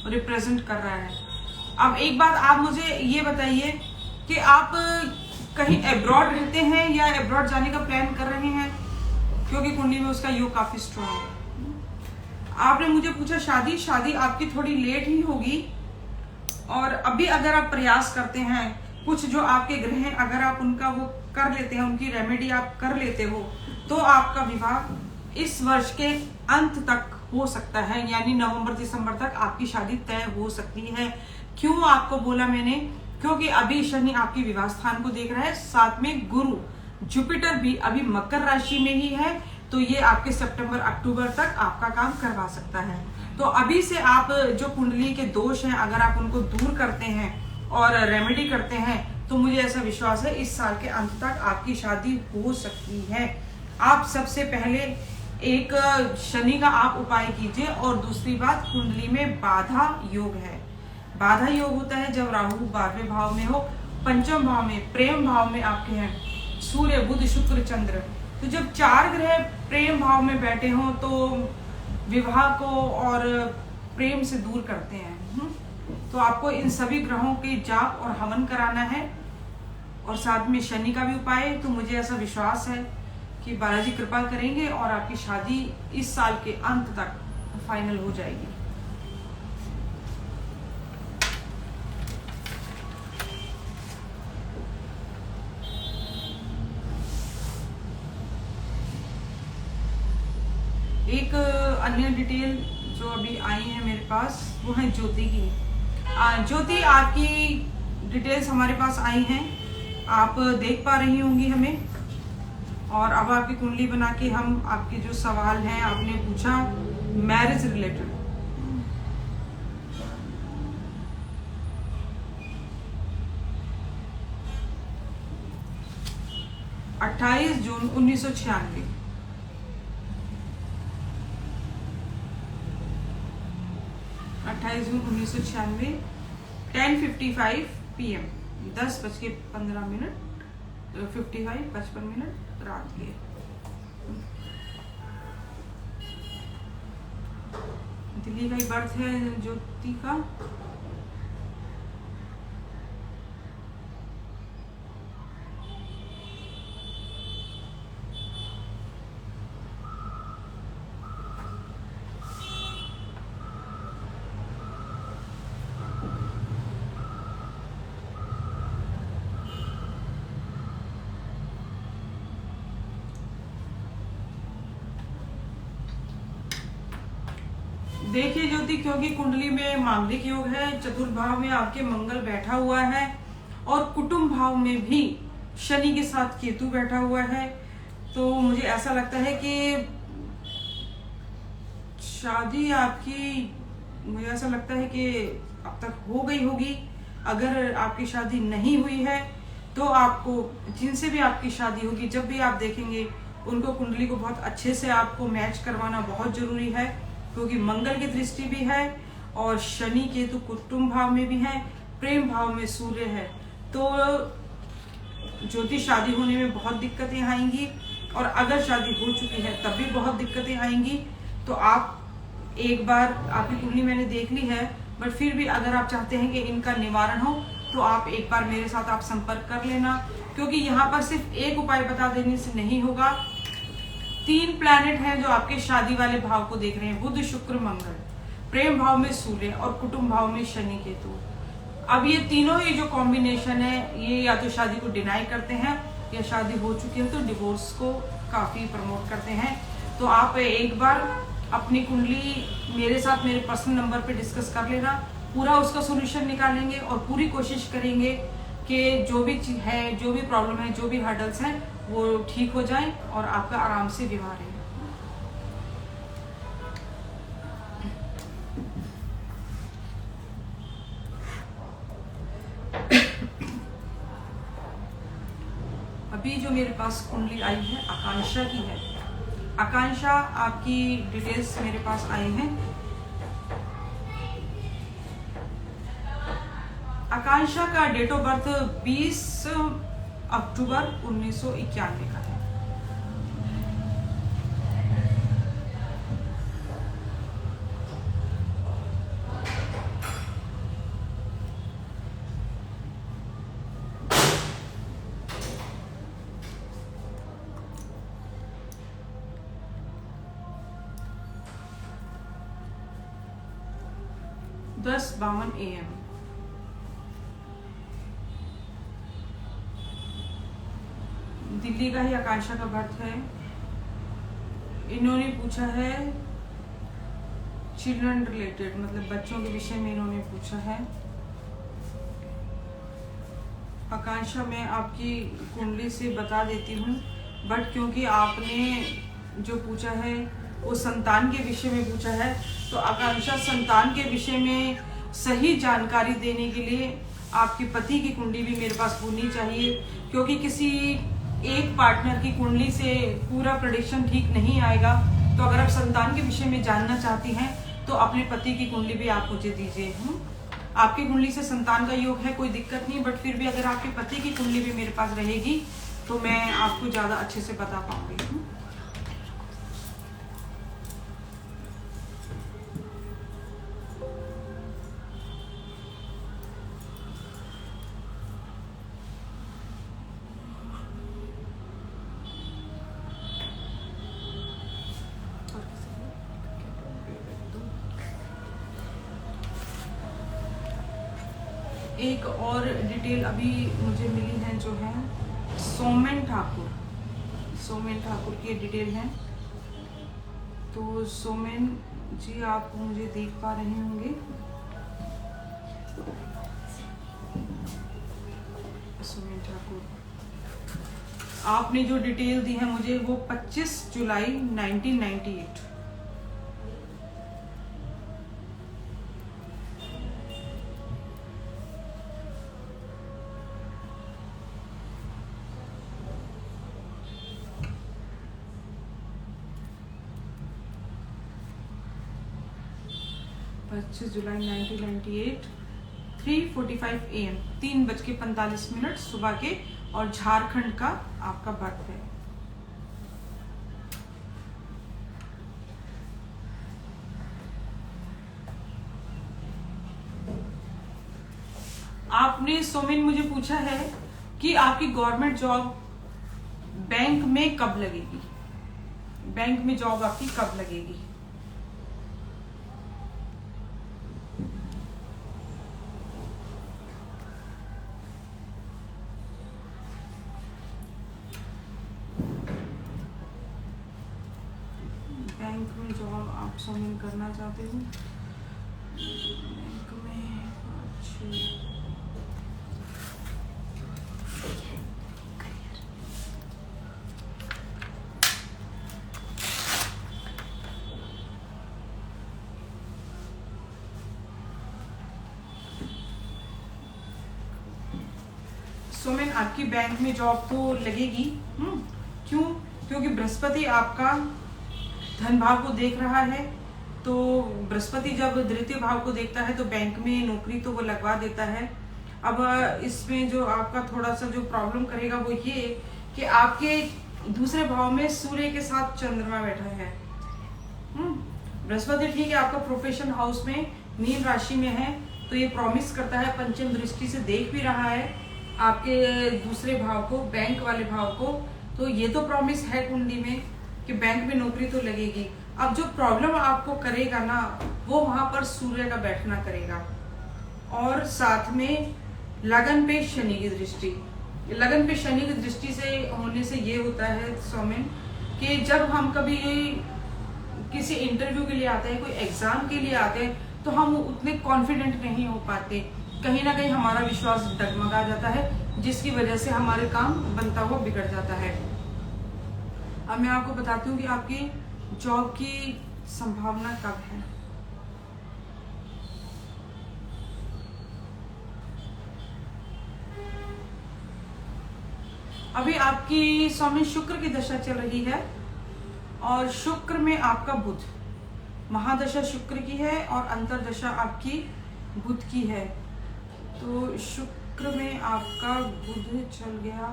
रिप्रेजेंट कर रहा है। अब एक बात आप मुझे ये बताइए कि आप कहीं एब्रॉड रहते हैं या एब्रॉड जाने का प्लान कर रहे हैं, क्योंकि कुंडली में उसका योग काफी स्ट्रांग है। आपने मुझे पूछा शादी आपकी थोड़ी लेट ही होगी, और अभी अगर आप प्रयास करते हैं, कुछ जो आपके ग्रह हैं अगर आप उनका वो कर लेते हैं, उनकी रेमेडी आप कर लेते हो, तो आपका विवाह इस वर्ष के अंत तक हो सकता है, यानी नवंबर दिसंबर तक आपकी शादी तय हो सकती है। क्यों आपको बोला मैंने, क्योंकि अभी शनि आपकी विवाह स्थान को देख रहा है, साथ में गुरु जुपिटर भी अभी मकर राशि में ही है, तो ये आपके सितंबर अक्टूबर तक आपका काम करवा सकता है। तो अभी से आप जो कुंडली के दोष हैं अगर आप उनको दूर करते हैं और रेमेडी करते हैं, तो मुझे ऐसा विश्वास है इस साल के अंत तक आपकी शादी हो सकती है। आप सबसे पहले एक शनि का आप उपाय कीजिए, और दूसरी बात, कुंडली में बाधा योग है। बाधा योग होता है जब राहु 12वें भाव में हो, पंचम भाव में, प्रेम भाव में आपके हैं सूर्य, बुध, शुक्र, चंद्र। तो जब 4 ग्रह प्रेम भाव में बैठे हों तो विवाह को और प्रेम से दूर करते हैं। तो आपको इन सभी ग्रहों के जाप और हवन कराना है, और साथ में शनि का भी उपाय। तो मुझे ऐसा विश्वास है कि बालाजी कृपा करेंगे और आपकी शादी इस साल के अंत तक फाइनल हो जाएगी। एक अन्य डिटेल जो अभी आई है मेरे पास, वो है ज्योति की। ज्योति, आपकी डिटेल्स हमारे पास आई हैं, आप देख पा रही होंगी हमें, और अब आपकी कुंडली बना के हम आपके जो सवाल हैं आपने पूछा मैरिज रिलेटेड। जून 1996, 28 जून 1996, 10:55 PM, 10:15 55 रात के। दिल्ली का ही बर्थ है ज्योति का। देखिए ज्योति, क्योंकि कुंडली में मांगलिक योग है, चतुर्थ भाव में आपके मंगल बैठा हुआ है, और कुटुंब भाव में भी शनि के साथ केतु बैठा हुआ है, तो मुझे ऐसा लगता है कि शादी आपकी, मुझे ऐसा लगता है कि अब तक हो गई होगी। अगर आपकी शादी नहीं हुई है तो आपको, जिनसे भी आपकी शादी होगी, जब भी आप देखेंगे उनको कुंडली को बहुत अच्छे से आपको मैच करवाना बहुत जरूरी है, क्योंकि मंगल की दृष्टि भी है और शनि केतु कुटुंब भाव में भी है, प्रेम भाव में सूर्य है। तो ज्योति, शादी होने में बहुत दिक्कतें आएंगी, और अगर शादी हो चुकी है तब भी बहुत दिक्कतें आएंगी। तो आप एक बार, आपकी कुंडली मैंने देख ली है, बट फिर भी अगर आप चाहते हैं कि इनका निवारण हो तो आप एक बार मेरे साथ आप संपर्क कर लेना, क्योंकि यहाँ पर सिर्फ एक उपाय बता देने से नहीं होगा। 3 प्लैनेट हैं जो आपके शादी वाले भाव को देख रहे हैं, बुध, शुक्र, मंगल, प्रेम भाव में सूर्य और कुटुंब भाव में शनि केतु। अब ये तीनों ही जो कॉम्बिनेशन है, ये या तो शादी को डिनाई करते हैं, या शादी हो चुकी है तो डिवोर्स को काफी प्रमोट करते हैं। तो आप एक बार अपनी कुंडली मेरे साथ मेरे पर्सनल नंबर पे डिस्कस कर लेना, पूरा उसका सोल्यूशन निकालेंगे और पूरी कोशिश करेंगे कि जो भी चीज है, जो भी प्रॉब्लम है, जो भी हर्डल्स हैं, वो ठीक हो जाएं और आपका आराम से विवाह रहे। अभी जो मेरे पास कुंडली आई है आकांक्षा की है। आकांक्षा, आपकी डिटेल्स मेरे पास आई हैं। आकांक्षा का डेट ऑफ बर्थ 20 अक्टूबर 1991 का है। 10:52 AM। दिल्ली का ही आकांक्षा का बर्थ है। इन्होंने पूछा है चिल्ड्रन रिलेटेड, मतलब बच्चों के विषय में इन्होंने पूछा है। आकांक्षा मैं आपकी कुंडली से बता देती हूँ, बट क्योंकि आपने जो पूछा है वो संतान के विषय में पूछा है, तो आकांक्षा संतान के विषय में सही जानकारी देने के लिए आपके पति की कुंडली भी मेरे पास होनी चाहिए, क्योंकि किसी एक पार्टनर की कुंडली से पूरा प्रेडिक्शन ठीक नहीं आएगा। तो अगर आप संतान के विषय में जानना चाहती हैं तो अपने पति की कुंडली भी आप मुझे दीजिए। आपकी कुंडली से संतान का योग है, कोई दिक्कत नहीं, बट फिर भी अगर आपके पति की कुंडली भी मेरे पास रहेगी तो मैं आपको ज्यादा अच्छे से बता पाऊंगी। एक और डिटेल अभी मुझे मिली है जो है सोमेन ठाकुर की डिटेल है। तो सोमेन जी आप मुझे देख पा रहे होंगे। सोमेन ठाकुर, आपने जो डिटेल दी है मुझे वो 25 जुलाई 1998। 25 जुलाई 1998, 3:45 AM, 3:45 सुबह के, और झारखंड का आपका बर्थ है। आपने सोमेन मुझे पूछा है कि आपकी गवर्नमेंट जॉब बैंक में कब लगेगी, बैंक में जॉब आपकी कब लगेगी। बैंक में जॉब आप सोमेन करना चाहते हो, बैंक में सोमेन आपकी बैंक में जॉब तो लगेगी। क्यों? क्योंकि बृहस्पति आपका धन भाव को देख रहा है, तो बृहस्पति जब द्वितीय भाव को देखता है तो बैंक में नौकरी तो वो लगवा देता है। अब इसमें जो आपका थोड़ा सा जो प्रॉब्लम करेगा वो ये कि आपके दूसरे भाव में सूर्य के साथ चंद्रमा बैठा है। बृहस्पति ठीक है आपका प्रोफेशन हाउस में मीन राशि में है, तो ये प्रॉमिस करता है, पंचम दृष्टि से देख भी रहा है आपके दूसरे भाव को, बैंक वाले भाव को। तो ये तो प्रॉमिस है कुंडली में कि बैंक में नौकरी तो लगेगी। अब जो प्रॉब्लम आपको करेगा ना, वो वहां पर सूर्य का बैठना करेगा, और साथ में लगन पे शनि की दृष्टि। लगन पे शनि की दृष्टि से होने से ये होता है सोमेन कि जब हम कभी किसी इंटरव्यू के लिए आते हैं, कोई एग्जाम के लिए आते हैं, तो हम उतने कॉन्फिडेंट नहीं हो पाते, कहीं ना कहीं हमारा विश्वास डगमगा जाता है, जिसकी वजह से हमारे काम बनता हुआ बिगड़ जाता है। अब मैं आपको बताती हूँ कि आपकी जॉब की संभावना कब है। अभी आपकी स्वामी शुक्र की दशा चल रही है, और शुक्र में आपका बुध, महादशा शुक्र की है और अंतरदशा आपकी बुध की है। तो शुक्र में आपका बुध चल गया,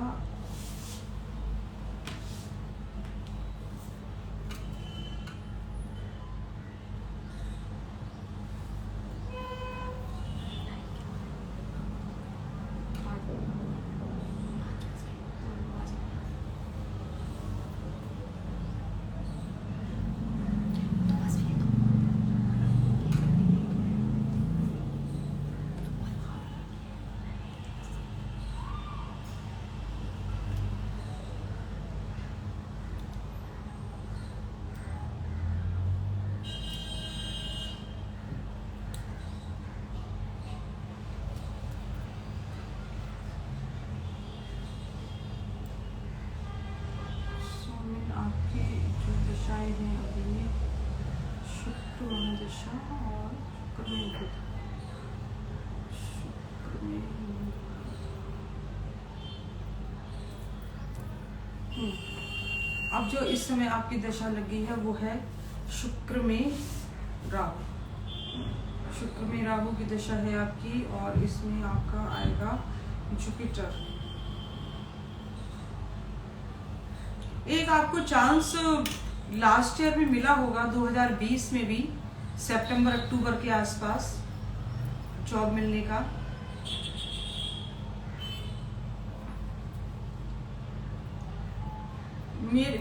दशा और शुक्र में बुध, शुक्र में अब जो इस समय आपकी दशा लगी है वो है शुक्र में राहु। शुक्र में राहु की दशा है आपकी, और इसमें आपका आएगा जुपिटर। एक आपको चांस लास्ट ईयर में मिला होगा 2020 में भी, सितंबर अक्टूबर के आसपास जॉब मिलने का।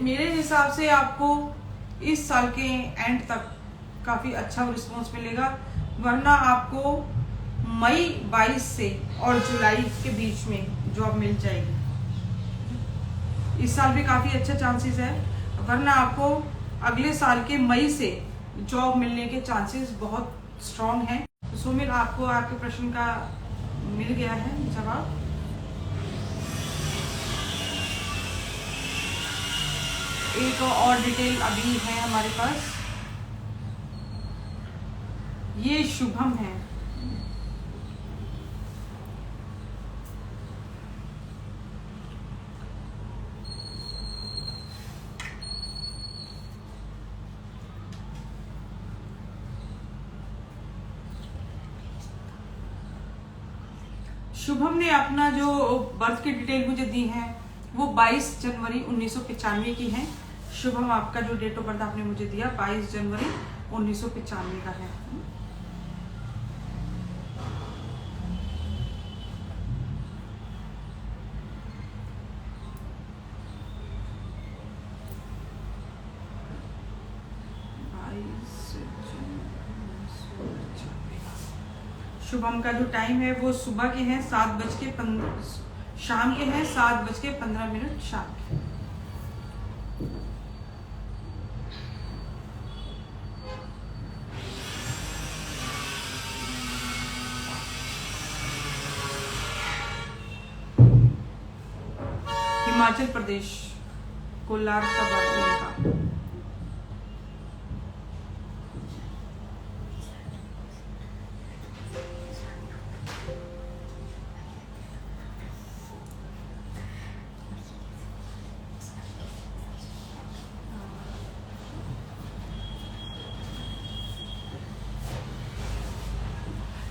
मेरे हिसाब से आपको इस साल के एंड तक काफी अच्छा रिस्पॉन्स मिलेगा, वरना आपको मई 22 से और जुलाई के बीच में जॉब मिल जाएगी। इस साल भी काफी अच्छा चांसेस है, वरना आपको अगले साल के मई से जॉब मिलने के चांसेस बहुत स्ट्रांग हैं। तो सुमित, आपको आपके प्रश्न का मिल गया है जवाब। एक और डिटेल अभी है हमारे पास, ये शुभम है। शुभम ने अपना जो बर्थ की डिटेल मुझे दी है वो 22 जनवरी 1995 की है। शुभम, आपका जो डेट ऑफ बर्थ आपने मुझे दिया 22 जनवरी 1995 का है। शुभम का जो टाइम है वो सुबह के हैं 7:15, शाम के हैं 7:15 शाम के। हिमाचल प्रदेश, कोलार का बात का।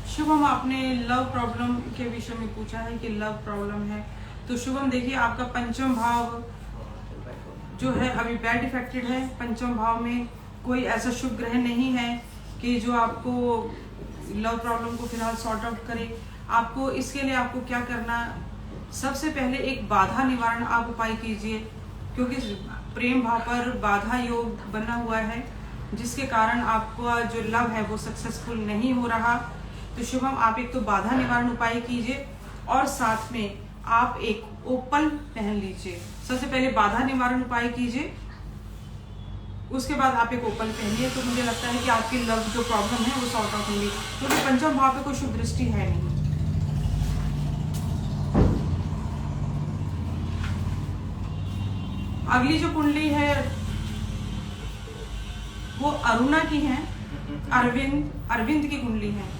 शुभम, आपने लव प्रॉब्लम के विषय में पूछा है कि लव प्रॉब्लम है। तो शुभम देखिए, आपका पंचम भाव जो है अभी बैड इफेक्टेड है। पंचम भाव में कोई ऐसा शुभ ग्रह नहीं है कि जो आपको लव प्रॉब्लम को फिलहाल सॉर्ट आउट करे। आपको इसके लिए आपको क्या करना, सबसे पहले एक बाधा निवारण आप उपाय कीजिए, क्योंकि प्रेम भाव पर बाधा योग बना हुआ है, जिसके कारण आपका जो लव है वो सक्सेसफुल नहीं हो रहा। तो शुभम, आप एक तो बाधा निवारण उपाय कीजिए, और साथ में आप एक ओपल पहन लीजिए। सबसे पहले बाधा निवारण उपाय कीजिए, उसके बाद आप एक ओपल पहनिए। तो मुझे लगता है कि आपकी लव जो प्रॉब्लम है वो सॉर्ट आउट होंगी, क्योंकि पंचम भाव पे कोई शुभ दृष्टि है नहीं। अगली जो कुंडली है वो अरुणा की है, अरविंद की कुंडली है।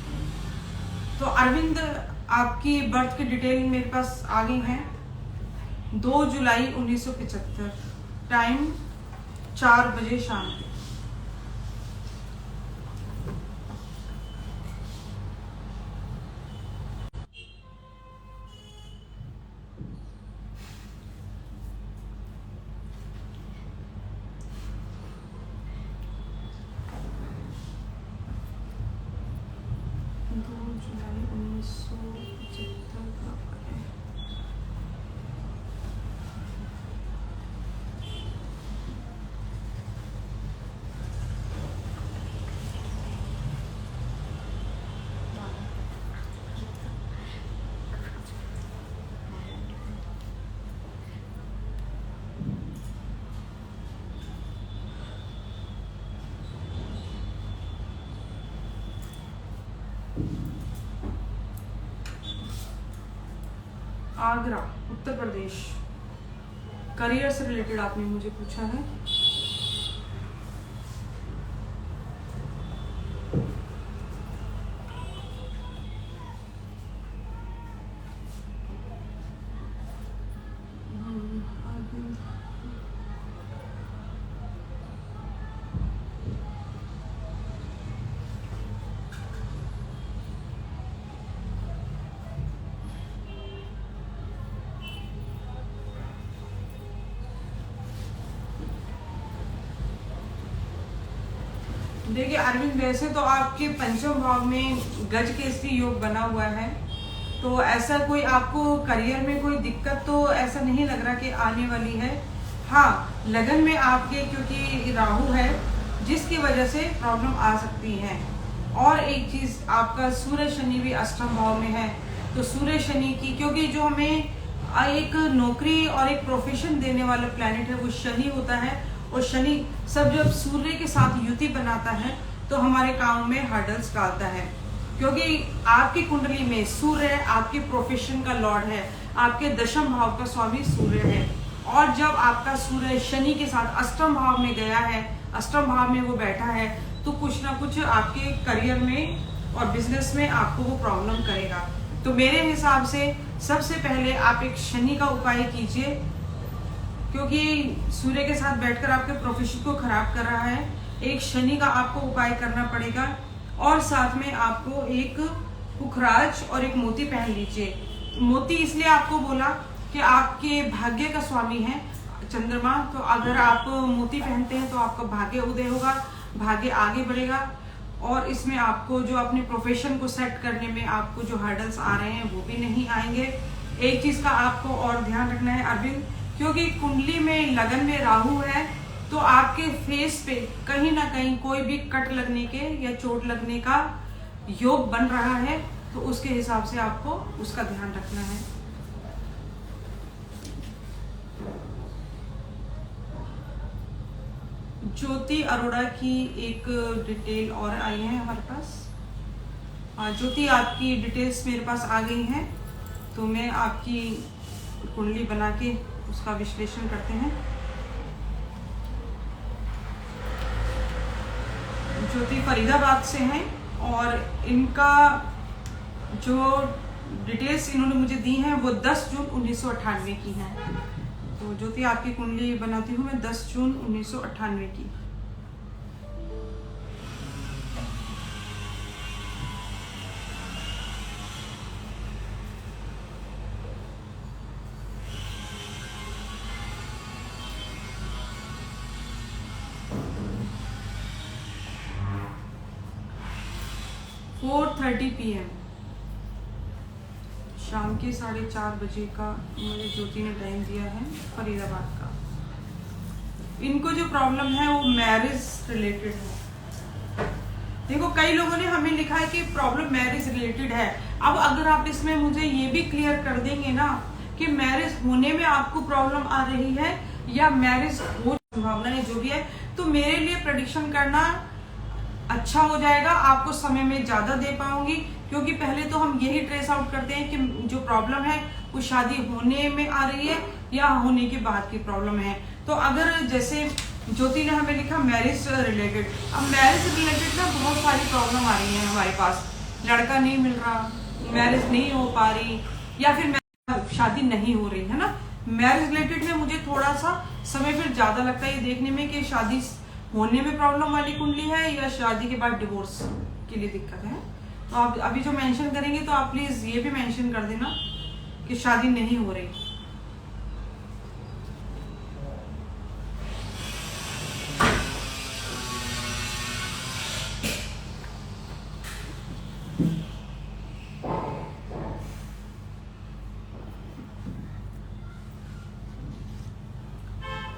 तो अरविंद, आपकी बर्थ की डिटेल मेरे पास आ गई है। 2 जुलाई 1975, टाइम 4 बजे शाम के। आगरा, उत्तर प्रदेश। करियर से रिलेटेड आपने मुझे पूछा है। देखिए अरविंद, वैसे तो आपके पंचम भाव में गज केसरी योग बना हुआ है, तो ऐसा कोई आपको करियर में कोई दिक्कत तो ऐसा नहीं लग रहा कि आने वाली है। हाँ, लगन में आपके क्योंकि राहु है जिसकी वजह से प्रॉब्लम आ सकती है। और एक चीज, आपका सूर्य शनि भी अष्टम भाव में है, तो सूर्य शनि की, क्योंकि जो हमें एक नौकरी और एक प्रोफेशन देने वाला प्लैनेट है वो शनि होता है, और शनि सब जब सूर्य के साथ युति बनाता है तो हमारे काम में हर्डल्स डालता है, क्योंकि आपकी कुंडली में सूर्य आपके प्रोफेशन का लॉर्ड है, आपके दशम भाव का स्वामी सूर्य है। और जब आपका सूर्य शनि के साथ अष्टम भाव में गया है, अष्टम भाव में वो बैठा है, तो कुछ ना कुछ आपके करियर में और बिजनेस में आपको वो प्रॉब्लम करेगा। तो मेरे हिसाब से सबसे पहले आप एक शनि का उपाय कीजिए, क्योंकि सूर्य के साथ बैठकर आपके प्रोफेशन को खराब कर रहा है। एक शनि का आपको उपाय करना पड़ेगा, और साथ में आपको एक पुखराज और एक मोती पहन लीजिए। मोती इसलिए आपको बोला कि आपके भाग्य का स्वामी है चंद्रमा, तो अगर आप मोती पहनते हैं तो आपका भाग्य उदय होगा, भाग्य आगे बढ़ेगा, और इसमें आपको जो अपने प्रोफेशन को सेट करने में आपको जो हर्डल्स आ रहे हैं वो भी नहीं आएंगे। एक चीज का आपको और ध्यान रखना है अरविंद, क्योंकि कुंडली में लगन में राहु है, तो आपके फेस पे कहीं ना कहीं कोई भी कट लगने के या चोट लगने का योग बन रहा है, तो उसके हिसाब से आपको उसका ध्यान रखना है। ज्योति अरोड़ा की एक डिटेल और आई है हमारे पास। ज्योति, आपकी डिटेल्स मेरे पास आ गई हैं, तो मैं आपकी कुंडली बना के उसका विश्लेषण करते हैं। ज्योति फरीदाबाद से हैं, और इनका जो डिटेल्स इन्होंने मुझे दी हैं वो 10 जून 1998 की हैं। तो ज्योति, आपकी कुंडली बनाती हूँ मैं 10 जून 1998 की। फोर 4:30 PM, शाम के 4:30 बजे का मुझे ज्योति ने टाइम दिया है, फरीदाबाद का। इनको जो प्रॉब्लम है वो मैरिज रिलेटेड है। देखो, कई लोगों ने हमें लिखा है कि प्रॉब्लम मैरिज रिलेटेड है। अब अगर आप इसमें मुझे ये भी क्लियर कर देंगे ना कि मैरिज होने में आपको प्रॉब्लम आ रही है या मैरिज हो संभावना है, जो भी है, तो मेरे लिए प्रेडिक्शन करना अच्छा हो जाएगा, आपको समय में ज्यादा दे पाऊंगी, क्योंकि पहले तो हम यही ट्रेस आउट करते हैं कि जो प्रॉब्लम है वो शादी होने में आ रही है या होने के बाद की प्रॉब्लम है। तो अगर जैसे ज्योति ने हमें लिखा मैरिज रिलेटेड, अब मैरिज रिलेटेड ना बहुत सारी प्रॉब्लम आ रही है हमारे पास। लड़का नहीं मिल रहा, मैरिज नहीं हो पा रही, या फिर शादी नहीं हो रही है ना। मैरिज रिलेटेड में मुझे थोड़ा सा समय फिर ज्यादा लगता है ये देखने में कि शादी होने में प्रॉब्लम वाली कुंडली है या शादी के बाद डिवोर्स के लिए दिक्कत है। तो आप अभी जो मेंशन करेंगे तो आप प्लीज ये भी मेंशन कर देना कि शादी नहीं हो रही।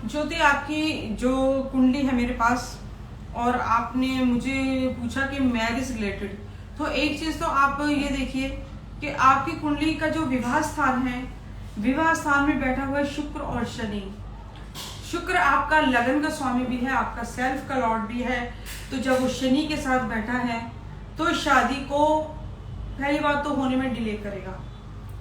ज्योति, आपकी जो कुंडली है मेरे पास, और आपने मुझे पूछा कि मैरिज रिलेटेड, तो एक चीज तो आप ये देखिए कि आपकी कुंडली का जो विवाह स्थान है, विवाह स्थान में बैठा हुआ है शुक्र और शनि। शुक्र आपका लगन का स्वामी भी है, आपका सेल्फ का लॉर्ड भी है, तो जब वो शनि के साथ बैठा है तो शादी को पहली बात तो होने में डिले करेगा,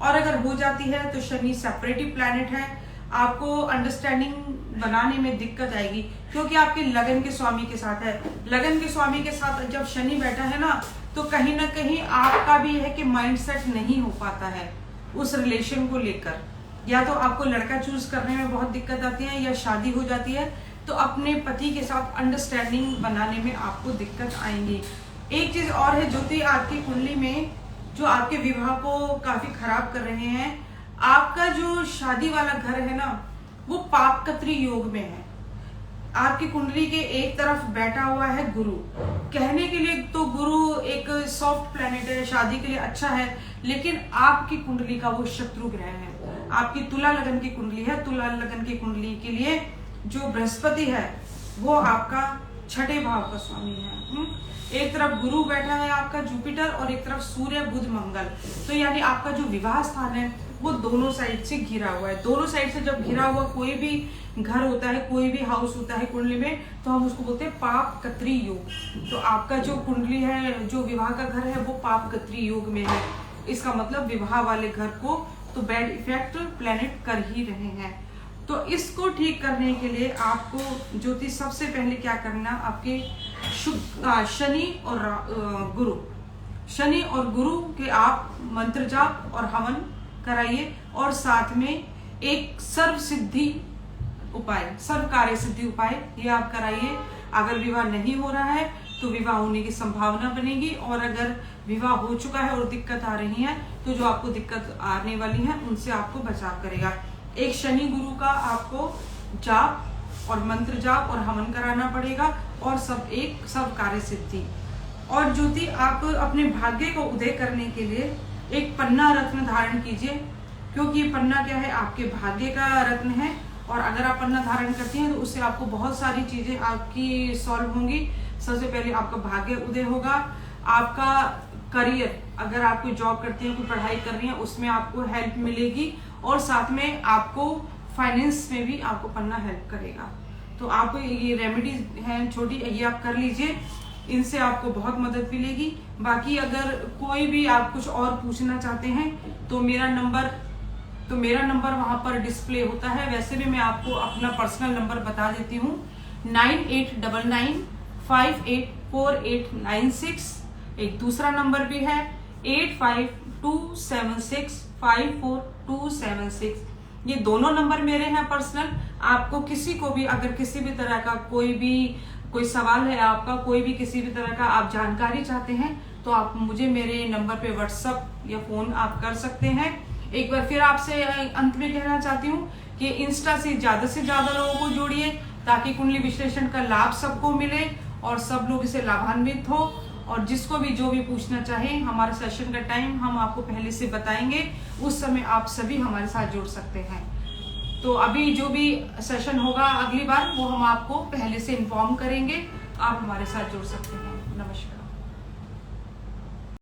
और अगर हो जाती है तो शनि सेपरेटिव प्लैनेट है, आपको अंडरस्टैंडिंग बनाने में दिक्कत आएगी, क्योंकि आपके लगन के स्वामी के साथ है। लगन के स्वामी के साथ जब शनि बैठा है ना, तो कहीं ना कहीं आपका भी है कि माइंडसेट नहीं हो पाता है उस रिलेशन को लेकर, या तो आपको लड़का चूज करने में बहुत दिक्कत आती है, या शादी हो जाती है तो अपने पति के साथ अंडरस्टैंडिंग बनाने में आपको दिक्कत आएंगी। एक चीज और है ज्योति, आपकी कुंडली में जो आपके विवाह को काफी खराब कर रहे हैं, आपका जो शादी वाला घर है ना वो पापकत्री योग में है। आपकी कुंडली के एक तरफ बैठा हुआ है गुरु। कहने के लिए तो गुरु एक सॉफ्ट प्लैनेट है, शादी के लिए अच्छा है, लेकिन आपकी कुंडली का वो शत्रु ग्रह है। आपकी तुला लगन की कुंडली है, तुला लगन की कुंडली के लिए जो बृहस्पति है वो आपका 6ठे भाव का स्वामी है। एक तरफ गुरु बैठा है आपका जुपिटर, और एक तरफ सूर्य बुध मंगल। तो यानी आपका जो विवाह स्थान है वो दोनों साइड से घिरा हुआ है। दोनों साइड से जब घिरा हुआ कोई भी घर होता है, कोई भी हाउस होता है कुंडली में, तो हम उसको बोलते हैं पाप कत्री योग। तो आपका जो कुंडली है, जो विवाह का घर है, वो पाप कत्री योग में है। इसका मतलब विवाह वाले घर को तो बैड इफेक्ट प्लैनेट कर ही रहे हैं। तो इसको ठीक करने के लिए आपको ज्योतिष सबसे पहले क्या करना, आपके शनि और गुरु के आप मंत्र जाप और हवन कराइए, और साथ में एक सर्व सिद्धि उपाय, सर्व कार्य सिद्धि उपाय ये आप कराइए। अगर विवाह नहीं हो रहा है तो विवाह होने की संभावना बनेगी, और अगर विवाह हो चुका है और दिक्कत आ रही है तो जो आपको दिक्कत आने वाली है उनसे आपको बचाव करेगा। एक शनि गुरु का आपको जाप और मंत्र जाप और हवन कराना पड़ेगा, और सब कार्य सिद्धि। और ज्योति आप अपने भाग्य को उदय करने के लिए एक पन्ना रत्न धारण कीजिए, क्योंकि पन्ना क्या है, आपके भाग्य का रत्न है। और अगर आप पन्ना धारण करती हैं तो उससे आपको बहुत सारी चीजें आपकी सॉल्व होंगी। सबसे पहले आपका भाग्य उदय होगा, आपका करियर, अगर आप कोई जॉब करती हैं, कोई पढ़ाई कर रही हैं, उसमें आपको हेल्प मिलेगी, और साथ में आपको फाइनेंस में भी आपको पन्ना हेल्प करेगा। तो आप ये रेमेडीज हैं छोटी, ये आप कर लीजिए, इनसे आपको बहुत मदद मिलेगी। बाकी अगर कोई भी आप कुछ और पूछना चाहते हैं तो मेरा नंबर वहां पर डिस्प्ले होता है। वैसे भी मैं आपको अपना पर्सनल नंबर बता देती हूँ, 9899584896। एक दूसरा नंबर भी है 8527654276। ये दोनों नंबर मेरे हैं पर्सनल। आपको किसी को भी अगर किसी भी तरह का कोई सवाल है, आपका कोई भी किसी भी तरह का आप जानकारी चाहते हैं, तो आप मुझे मेरे नंबर पे व्हाट्सएप या फोन आप कर सकते हैं। एक बार फिर आपसे अंत में कहना चाहती हूँ कि इंस्टा से ज्यादा लोगों को जोड़िए, ताकि कुंडली विश्लेषण का लाभ सबको मिले और सब लोग इसे लाभान्वित हो। और जिसको भी जो भी पूछना चाहे, हमारे सेशन का टाइम हम आपको पहले से बताएंगे, उस समय आप सभी हमारे साथ जुड़ सकते हैं। तो अभी जो भी सेशन होगा अगली बार, वो हम आपको पहले से इन्फॉर्म करेंगे, आप हमारे साथ जुड़ सकते हैं।